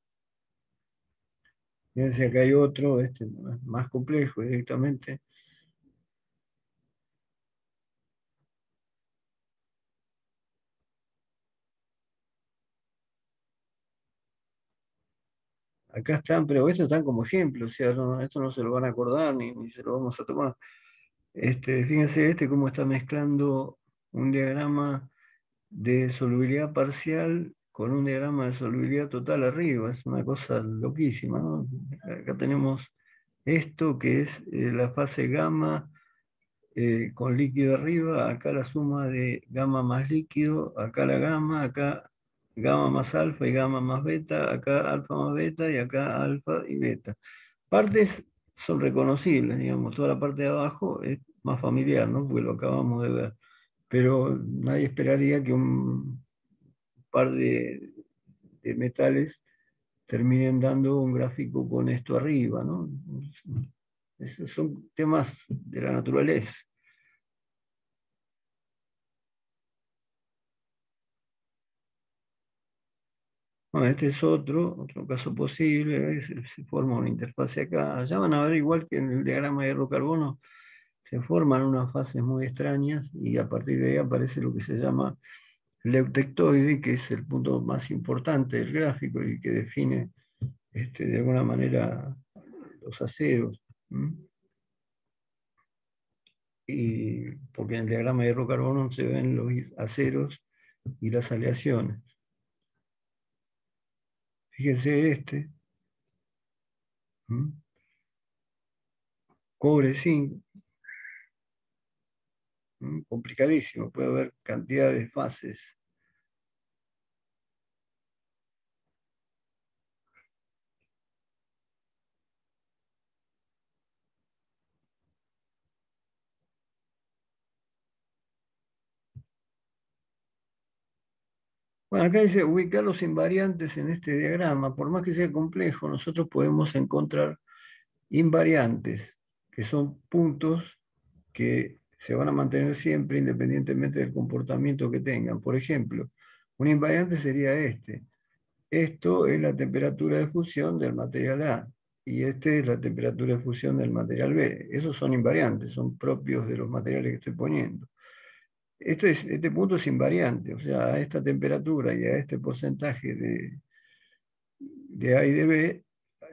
Fíjense, acá hay otro, más complejo directamente. Acá están, pero estos están como ejemplos, o sea, esto no se lo van a acordar ni se lo vamos a tomar. Fíjense cómo está mezclando un diagrama de solubilidad parcial con un diagrama de solubilidad total arriba. Es una cosa loquísima, ¿no? Acá tenemos esto que es la fase gamma con líquido arriba, acá la suma de gamma más líquido, acá la gamma, acá gamma más alfa y gamma más beta, acá alfa más beta y acá alfa y beta. Partes son reconocibles, digamos, toda la parte de abajo es más familiar, ¿no? Porque lo acabamos de ver. Pero nadie esperaría que un par de metales terminen dando un gráfico con esto arriba, ¿no? Esos son temas de la naturaleza. Bueno, este es otro caso posible, se forma una interfase acá. Ya van a ver, igual que en el diagrama de hierro-carbono, se forman unas fases muy extrañas y a partir de ahí aparece lo que se llama el eutectoide, que es el punto más importante del gráfico y que define de alguna manera los aceros. ¿M? Y porque en el diagrama de hierro-carbono se ven los aceros y las aleaciones. Fíjense ¿m? Cobre, zinc, complicadísimo, puede haber cantidad de fases. Bueno, acá dice ubicar los invariantes en este diagrama. Por más que sea complejo, nosotros podemos encontrar invariantes, que son puntos que se van a mantener siempre independientemente del comportamiento que tengan. Por ejemplo, un invariante sería este. Esto es la temperatura de fusión del material A y este es la temperatura de fusión del material B. Esos son invariantes, son propios de los materiales que estoy poniendo. Este punto es invariante, o sea, a esta temperatura y a este porcentaje de A y de B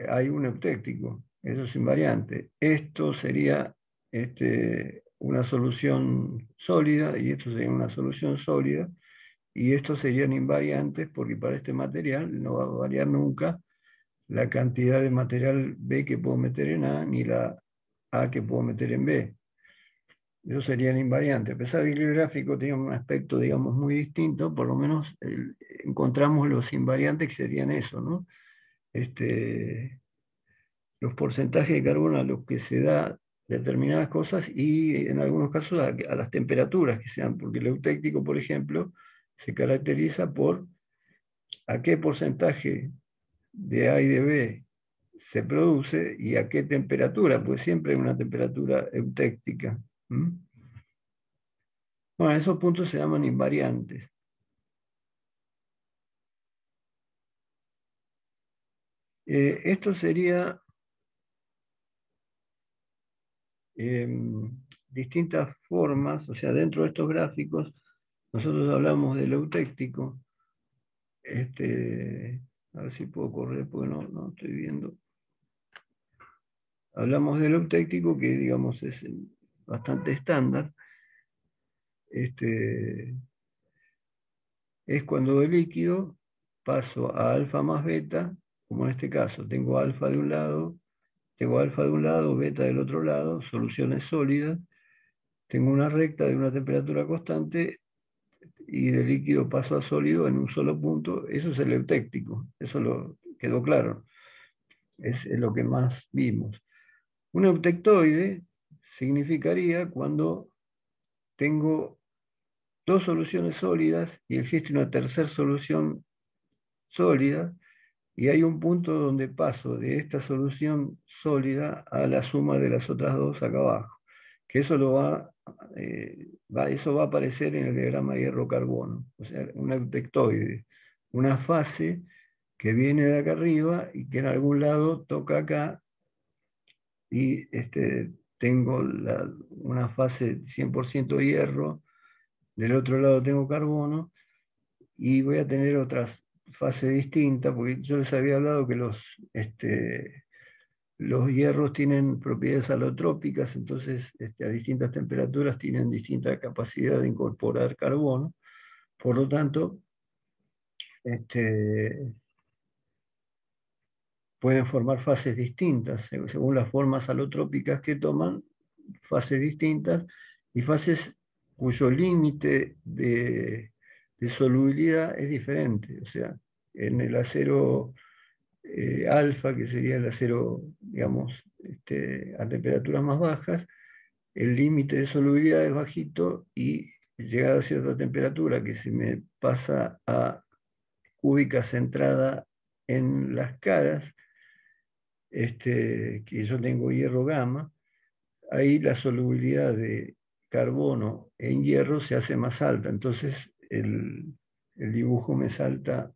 hay un eutéctico, eso es invariante. Esto sería una solución sólida y esto sería una solución sólida y estos serían invariantes porque para este material no va a variar nunca la cantidad de material B que puedo meter en A ni la A que puedo meter en B. Eso serían invariantes. A pesar de que el gráfico tiene un aspecto, digamos, muy distinto, por lo menos encontramos los invariantes que serían eso, ¿no? Los porcentajes de carbono a los que se da determinadas cosas y en algunos casos a las temperaturas que sean, porque el eutéctico, por ejemplo, se caracteriza por a qué porcentaje de A y de B se produce y a qué temperatura, pues siempre hay una temperatura eutéctica. ¿Mm? Bueno, esos puntos se llaman invariantes. Esto sería distintas formas, o sea, dentro de estos gráficos, nosotros hablamos del eutéctico. A ver si puedo correr, porque no estoy viendo. Hablamos del eutéctico, que digamos es bastante estándar. Es cuando de líquido paso a alfa más beta, como en este caso, tengo alfa de un lado, beta del otro lado, soluciones sólidas, tengo una recta de una temperatura constante y de líquido paso a sólido en un solo punto, eso es el eutéctico, eso lo quedó claro, es lo que más vimos. Un eutectoide significaría cuando tengo dos soluciones sólidas y existe una tercera solución sólida, y hay un punto donde paso de esta solución sólida a la suma de las otras dos acá abajo, que eso eso va a aparecer en el diagrama de hierro-carbono, o sea, un eutectoide, una fase que viene de acá arriba y que en algún lado toca acá, y tengo una fase 100% hierro, del otro lado tengo carbono, y voy a tener otras fases distintas, porque yo les había hablado que los hierros tienen propiedades alotrópicas, entonces a distintas temperaturas tienen distinta capacidad de incorporar carbono, por lo tanto, este, pueden formar fases distintas, según las formas alotrópicas que toman, fases distintas, y fases cuyo límite de solubilidad es diferente. O sea, en el acero alfa, que sería el acero, digamos, a temperaturas más bajas, el límite de solubilidad es bajito, y llegada a cierta temperatura que se me pasa a cúbica centrada en las caras, que yo tengo hierro gamma, ahí la solubilidad de carbono en hierro se hace más alta, entonces el dibujo me salta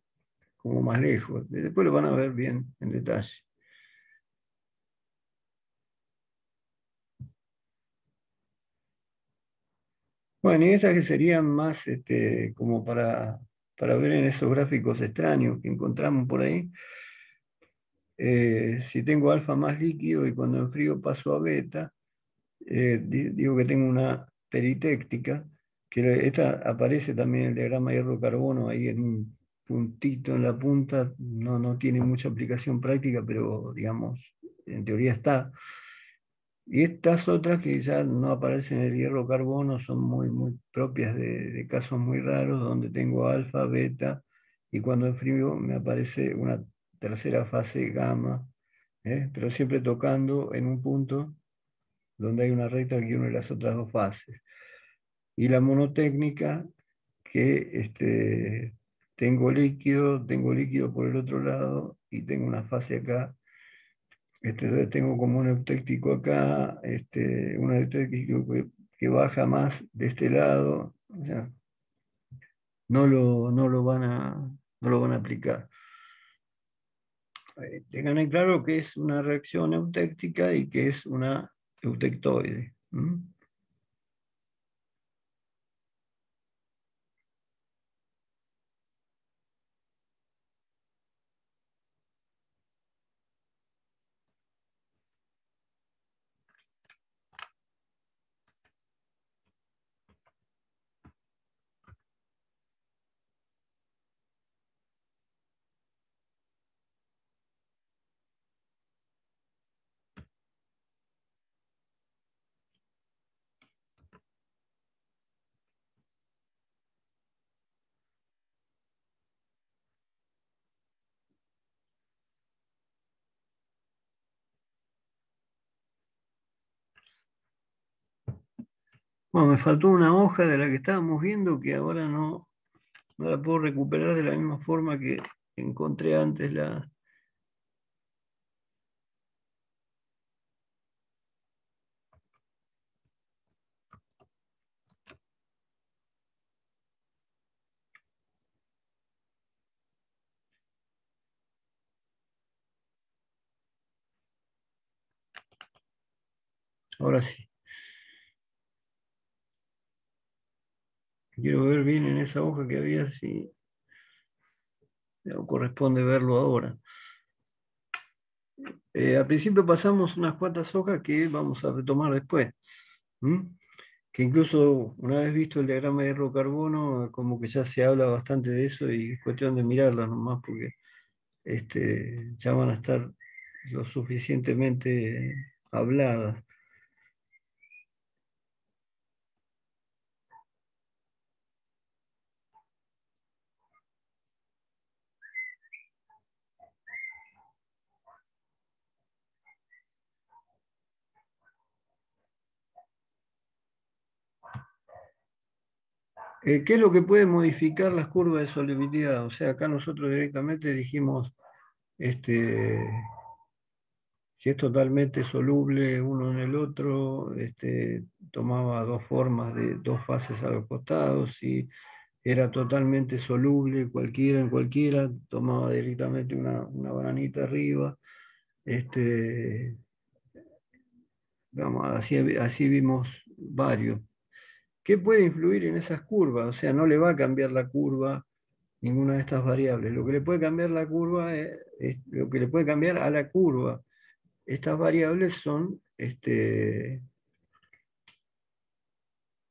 como más lejos. Después lo van a ver bien en detalle. Bueno, y estas que serían más como para ver en esos gráficos extraños que encontramos por ahí. Si tengo alfa más líquido y cuando enfrío paso a beta, digo que tengo una peritéctica, que esta aparece también en el diagrama hierro-carbono, ahí en un puntito en la punta, no tiene mucha aplicación práctica, pero digamos, en teoría está. Y estas otras que ya no aparecen en el hierro-carbono son muy propias de casos muy raros, donde tengo alfa, beta, y cuando enfrío me aparece una tercera fase gamma, pero siempre tocando en un punto donde hay una recta que une las otras dos fases. Y la monotécnica, que tengo líquido por el otro lado y tengo una fase acá. Entonces tengo como un eutéctico acá, un eutéctico que baja más de este lado. O sea, no lo van no lo van a aplicar. Tengan en claro que es una reacción eutéctica y que es una eutectoide. Bueno, me faltó una hoja de la que estábamos viendo que ahora no la puedo recuperar de la misma forma que encontré antes la... Ahora sí, quiero ver bien en esa hoja que había si corresponde verlo ahora. Al principio pasamos unas cuantas hojas que vamos a retomar después. Que incluso una vez visto el diagrama de hierro-carbono, como que ya se habla bastante de eso y es cuestión de mirarlas nomás porque ya van a estar lo suficientemente habladas. ¿Qué es lo que puede modificar las curvas de solubilidad? O sea, acá nosotros directamente dijimos, este, si es totalmente soluble uno en el otro, tomaba dos formas de dos fases a los costados. Si era totalmente soluble cualquiera en cualquiera, tomaba directamente una bananita arriba. Este, vamos, así vimos varios. ¿Qué puede influir en esas curvas? O sea, no le va a cambiar la curva ninguna de estas variables. Lo que le puede cambiar la curva es lo que le puede cambiar a la curva. Estas variables son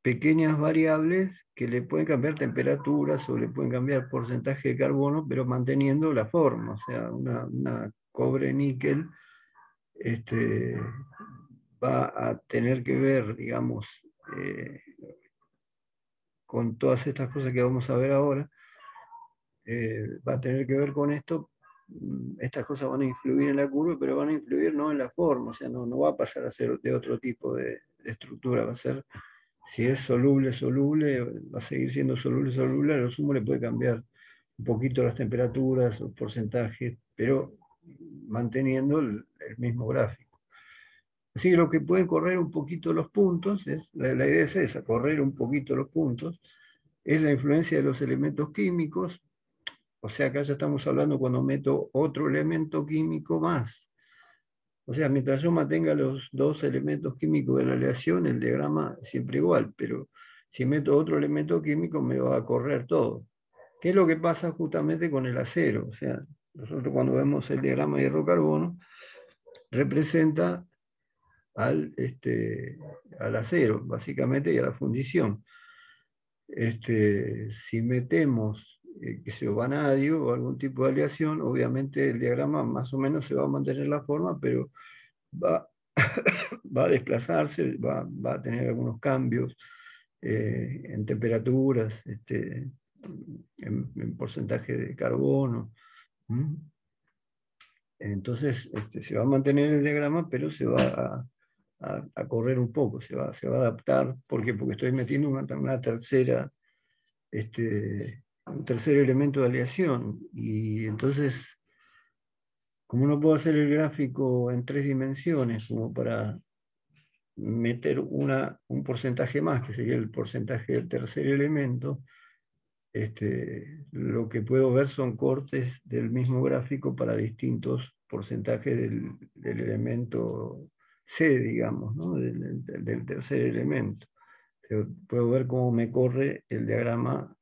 pequeñas variables que le pueden cambiar temperaturas o le pueden cambiar porcentaje de carbono, pero manteniendo la forma. O sea, una cobre-níquel va a tener que ver, digamos, eh, con todas estas cosas que vamos a ver ahora, va a tener que ver con esto. Estas cosas van a influir en la curva, pero van a influir no en la forma, o sea, no va a pasar a ser de otro tipo de estructura, va a ser, si es soluble, soluble, va a seguir siendo soluble, soluble, a lo sumo le puede cambiar un poquito las temperaturas o porcentajes, pero manteniendo el mismo gráfico. Así que lo que pueden correr un poquito los puntos, la idea es esa, correr un poquito los puntos, es la influencia de los elementos químicos. O sea, acá ya estamos hablando cuando meto otro elemento químico más. O sea, mientras yo mantenga los dos elementos químicos de la aleación, el diagrama es siempre igual, pero si meto otro elemento químico me va a correr todo. ¿Qué es lo que pasa justamente con el acero? O sea, nosotros cuando vemos el diagrama de hierro-carbono, representa al acero, básicamente, y a la fundición. Si metemos, que sea vanadio o algún tipo de aleación, obviamente el diagrama más o menos se va a mantener la forma, pero va, va a desplazarse, va a tener algunos cambios en temperaturas, en porcentaje de carbono. ¿Mm? Entonces, se va a mantener el diagrama, pero se va a correr un poco, se va a adaptar. ¿Por qué? Porque estoy metiendo una tercera, un tercer elemento de aleación. Y entonces, como no puedo hacer el gráfico en 3 dimensiones, como para meter un porcentaje más, que sería el porcentaje del tercer elemento, lo que puedo ver son cortes del mismo gráfico para distintos porcentajes del elemento C, digamos, ¿no? Del tercer elemento. Puedo ver cómo me corre el diagrama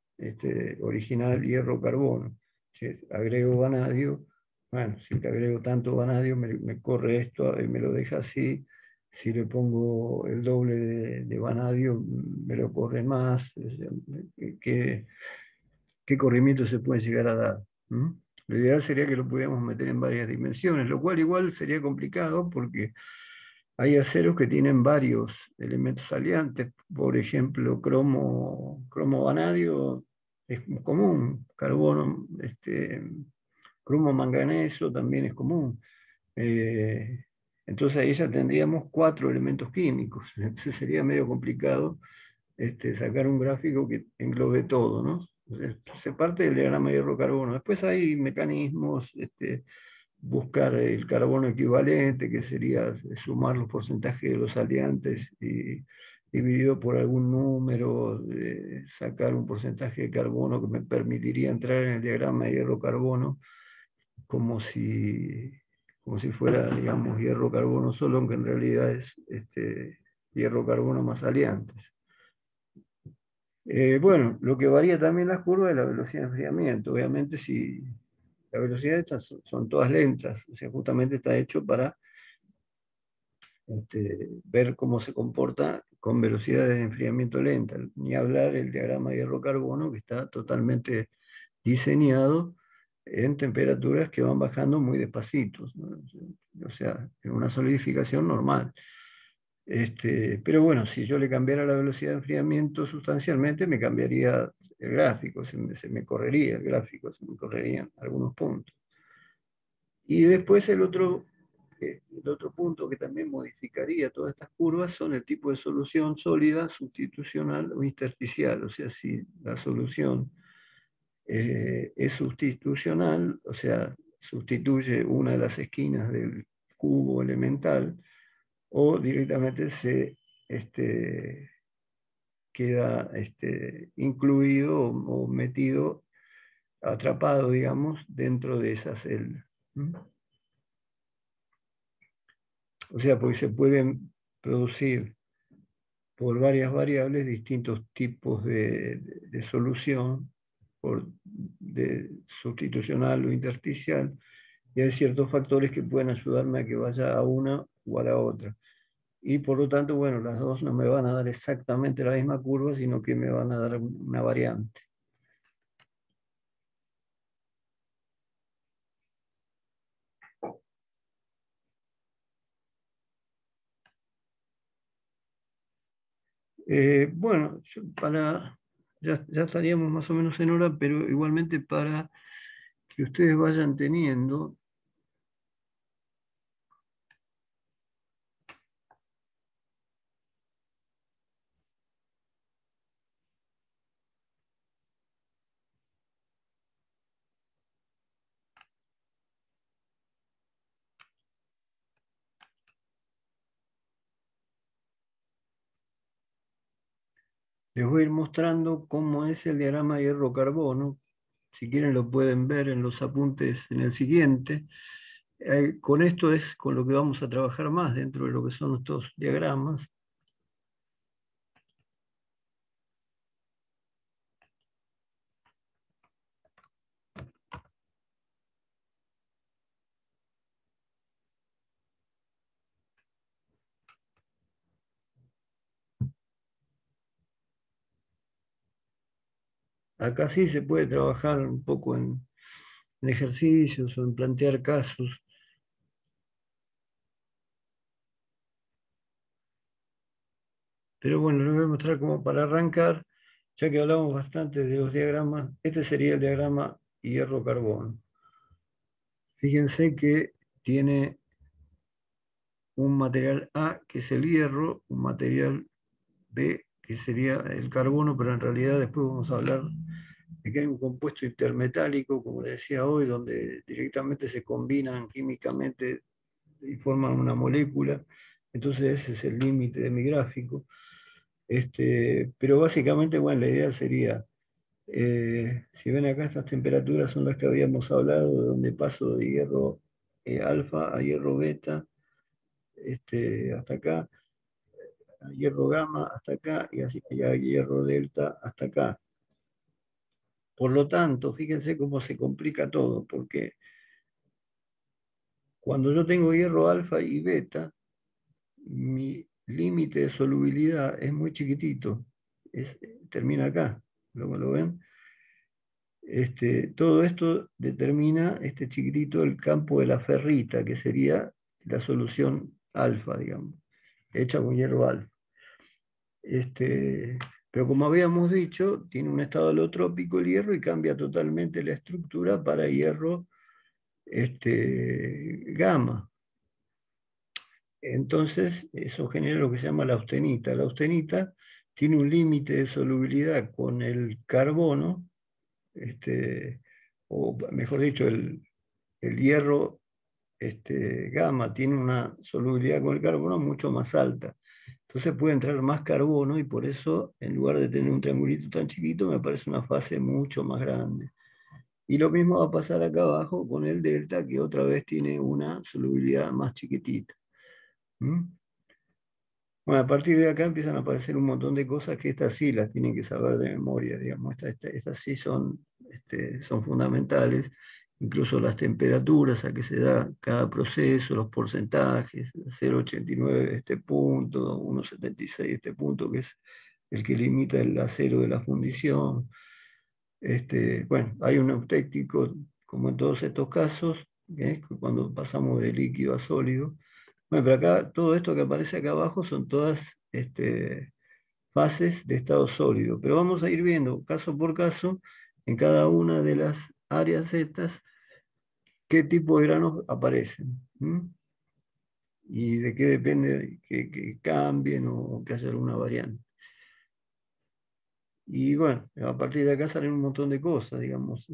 original hierro-carbono. Si agrego vanadio, bueno, si le agrego tanto vanadio, me corre esto y me lo deja así. Si le pongo el doble de vanadio, me lo corre más. ¿Qué corrimiento se puede llegar a dar? ¿Mm? Lo ideal sería que lo pudiéramos meter en varias dimensiones, lo cual igual sería complicado porque hay aceros que tienen varios elementos aliantes. Por ejemplo, cromo vanadio es común, carbono, cromo manganeso también es común. Eh, entonces ahí ya tendríamos 4 elementos químicos. Entonces sería medio complicado sacar un gráfico que englobe todo, ¿no? Entonces, se parte del diagrama de hierro-carbono. Después hay mecanismos, buscar el carbono equivalente, que sería sumar los porcentajes de los aliantes y dividido por algún número, sacar un porcentaje de carbono que me permitiría entrar en el diagrama de hierro-carbono como si fuera, digamos, hierro-carbono solo, aunque en realidad es hierro-carbono más aliantes. Bueno, lo que varía también las curvas es la velocidad de enfriamiento. Obviamente, si la velocidad de estas son todas lentas, o sea, justamente está hecho para ver cómo se comporta con velocidades de enfriamiento lenta. Ni hablar el diagrama de hierro-carbono, que está totalmente diseñado en temperaturas que van bajando muy despacitos, ¿no? O sea, en una solidificación normal. Pero bueno, si yo le cambiara la velocidad de enfriamiento sustancialmente, me cambiaría el gráfico, se me correría el gráfico, se me correrían algunos puntos. Y después el otro el otro punto que también modificaría todas estas curvas son el tipo de solución sólida, sustitucional o intersticial. O sea, si la solución es sustitucional, o sea, sustituye una de las esquinas del cubo elemental, o directamente se queda incluido o metido, atrapado, digamos, dentro de esa celda. ¿Mm? O sea, porque se pueden producir por varias variables distintos tipos de solución, de sustitucional o intersticial, y hay ciertos factores que pueden ayudarme a que vaya a una o a la otra. Y por lo tanto, bueno, las dos no me van a dar exactamente la misma curva, sino que me van a dar una variante. Bueno, ya estaríamos más o menos en hora, pero igualmente para que ustedes vayan teniendo, les voy a ir mostrando cómo es el diagrama hierro-carbono. Si quieren lo pueden ver en los apuntes en el siguiente. Con esto es con lo que vamos a trabajar más dentro de lo que son estos diagramas. Acá sí se puede trabajar un poco en ejercicios o en plantear casos. Pero bueno, les voy a mostrar como para arrancar, ya que hablamos bastante de los diagramas. Este sería el diagrama hierro-carbono. Fíjense que tiene un material A, que es el hierro, un material B, que sería el carbono, pero en realidad después vamos a hablar de que hay un compuesto intermetálico, como les decía hoy, donde directamente se combinan químicamente y forman una molécula. Entonces ese es el límite de mi gráfico. Pero básicamente, bueno, la idea sería, si ven acá, estas temperaturas son las que habíamos hablado, de donde paso de hierro alfa a hierro beta, hasta acá, a hierro gamma hasta acá, y así a hierro delta hasta acá. Por lo tanto, fíjense cómo se complica todo, porque cuando yo tengo hierro alfa y beta, mi límite de solubilidad es muy chiquitito, termina acá, ¿lo ven? Todo esto determina este chiquitito el campo de la ferrita, que sería la solución alfa, digamos, hecha con hierro alfa. Pero como habíamos dicho, tiene un estado alotrópico el hierro y cambia totalmente la estructura para hierro gamma. Entonces, eso genera lo que se llama la austenita. La austenita tiene un límite de solubilidad con el carbono, o mejor dicho, el hierro gamma tiene una solubilidad con el carbono mucho más alta. Entonces puede entrar más carbono y por eso, en lugar de tener un triangulito tan chiquito, me parece una fase mucho más grande. Y lo mismo va a pasar acá abajo con el delta, que otra vez tiene una solubilidad más chiquitita. ¿Mm? Bueno, a partir de acá empiezan a aparecer un montón de cosas que estas sí las tienen que saber de memoria, digamos. Estas sí son fundamentales, incluso las temperaturas a que se da cada proceso, los porcentajes, 0,89 este punto, 1,76 este punto, que es el que limita el acero de la fundición. Bueno, hay un eutectico, como en todos estos casos, cuando pasamos de líquido a sólido. Bueno, pero acá, todo esto que aparece acá abajo son todas fases de estado sólido. Pero vamos a ir viendo caso por caso, en cada una de las áreas estas, qué tipo de granos aparecen. ¿Mm? y de qué depende que cambien o que haya alguna variante. Y bueno, a partir de acá salen un montón de cosas, digamos.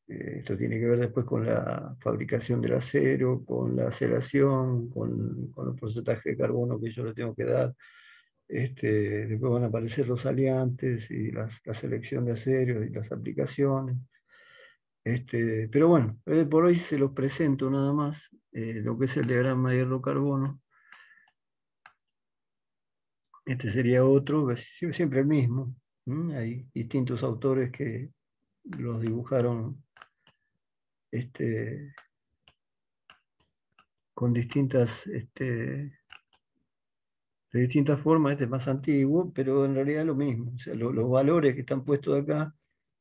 Esto tiene que ver después con la fabricación del acero, con la aceración, con el porcentaje de carbono que yo le tengo que dar. Después van a aparecer los aliantes y la selección de acero y las aplicaciones. Pero bueno, por hoy se los presento nada más, lo que es el diagrama de hierro-carbono. Este sería otro, siempre el mismo. Hay distintos autores que los dibujaron con de distintas formas. Este es más antiguo, pero en realidad es lo mismo. O sea, los valores que están puestos acá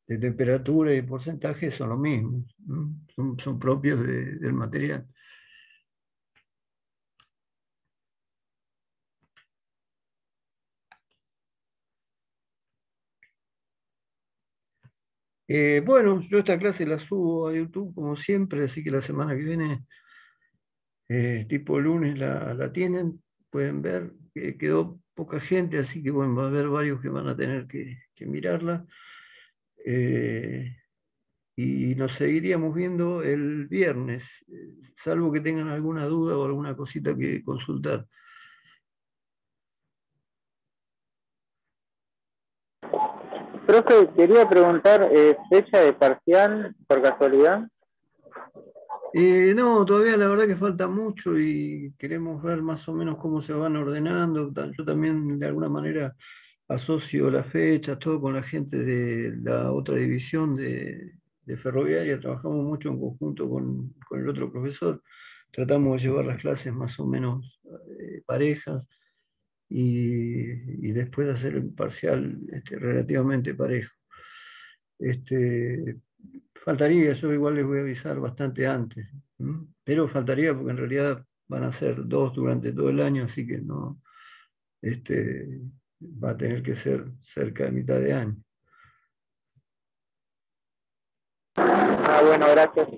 de temperatura y de porcentaje son los mismos, ¿no? Son propios del material. Bueno, yo esta clase la subo a YouTube como siempre, así que la semana que viene, tipo lunes, la tienen, pueden ver. Quedó poca gente, así que bueno, va a haber varios que van a tener que mirarla. Eh, y nos seguiríamos viendo el viernes, salvo que tengan alguna duda o alguna cosita que consultar. Profe, quería preguntar, ¿fecha de parcial por casualidad? No, todavía la verdad que falta mucho y queremos ver más o menos cómo se van ordenando. Yo también de alguna manera asocio las fechas, todo con la gente de la otra división de ferroviaria. Trabajamos mucho en conjunto con el otro profesor. Tratamos de llevar las clases más o menos parejas y después hacer el parcial relativamente parejo. Este, Faltaría, yo igual les voy a avisar bastante antes, ¿m? Pero faltaría porque en realidad van a ser dos durante todo el año, así que no, va a tener que ser cerca de mitad de año. Ah, bueno, gracias.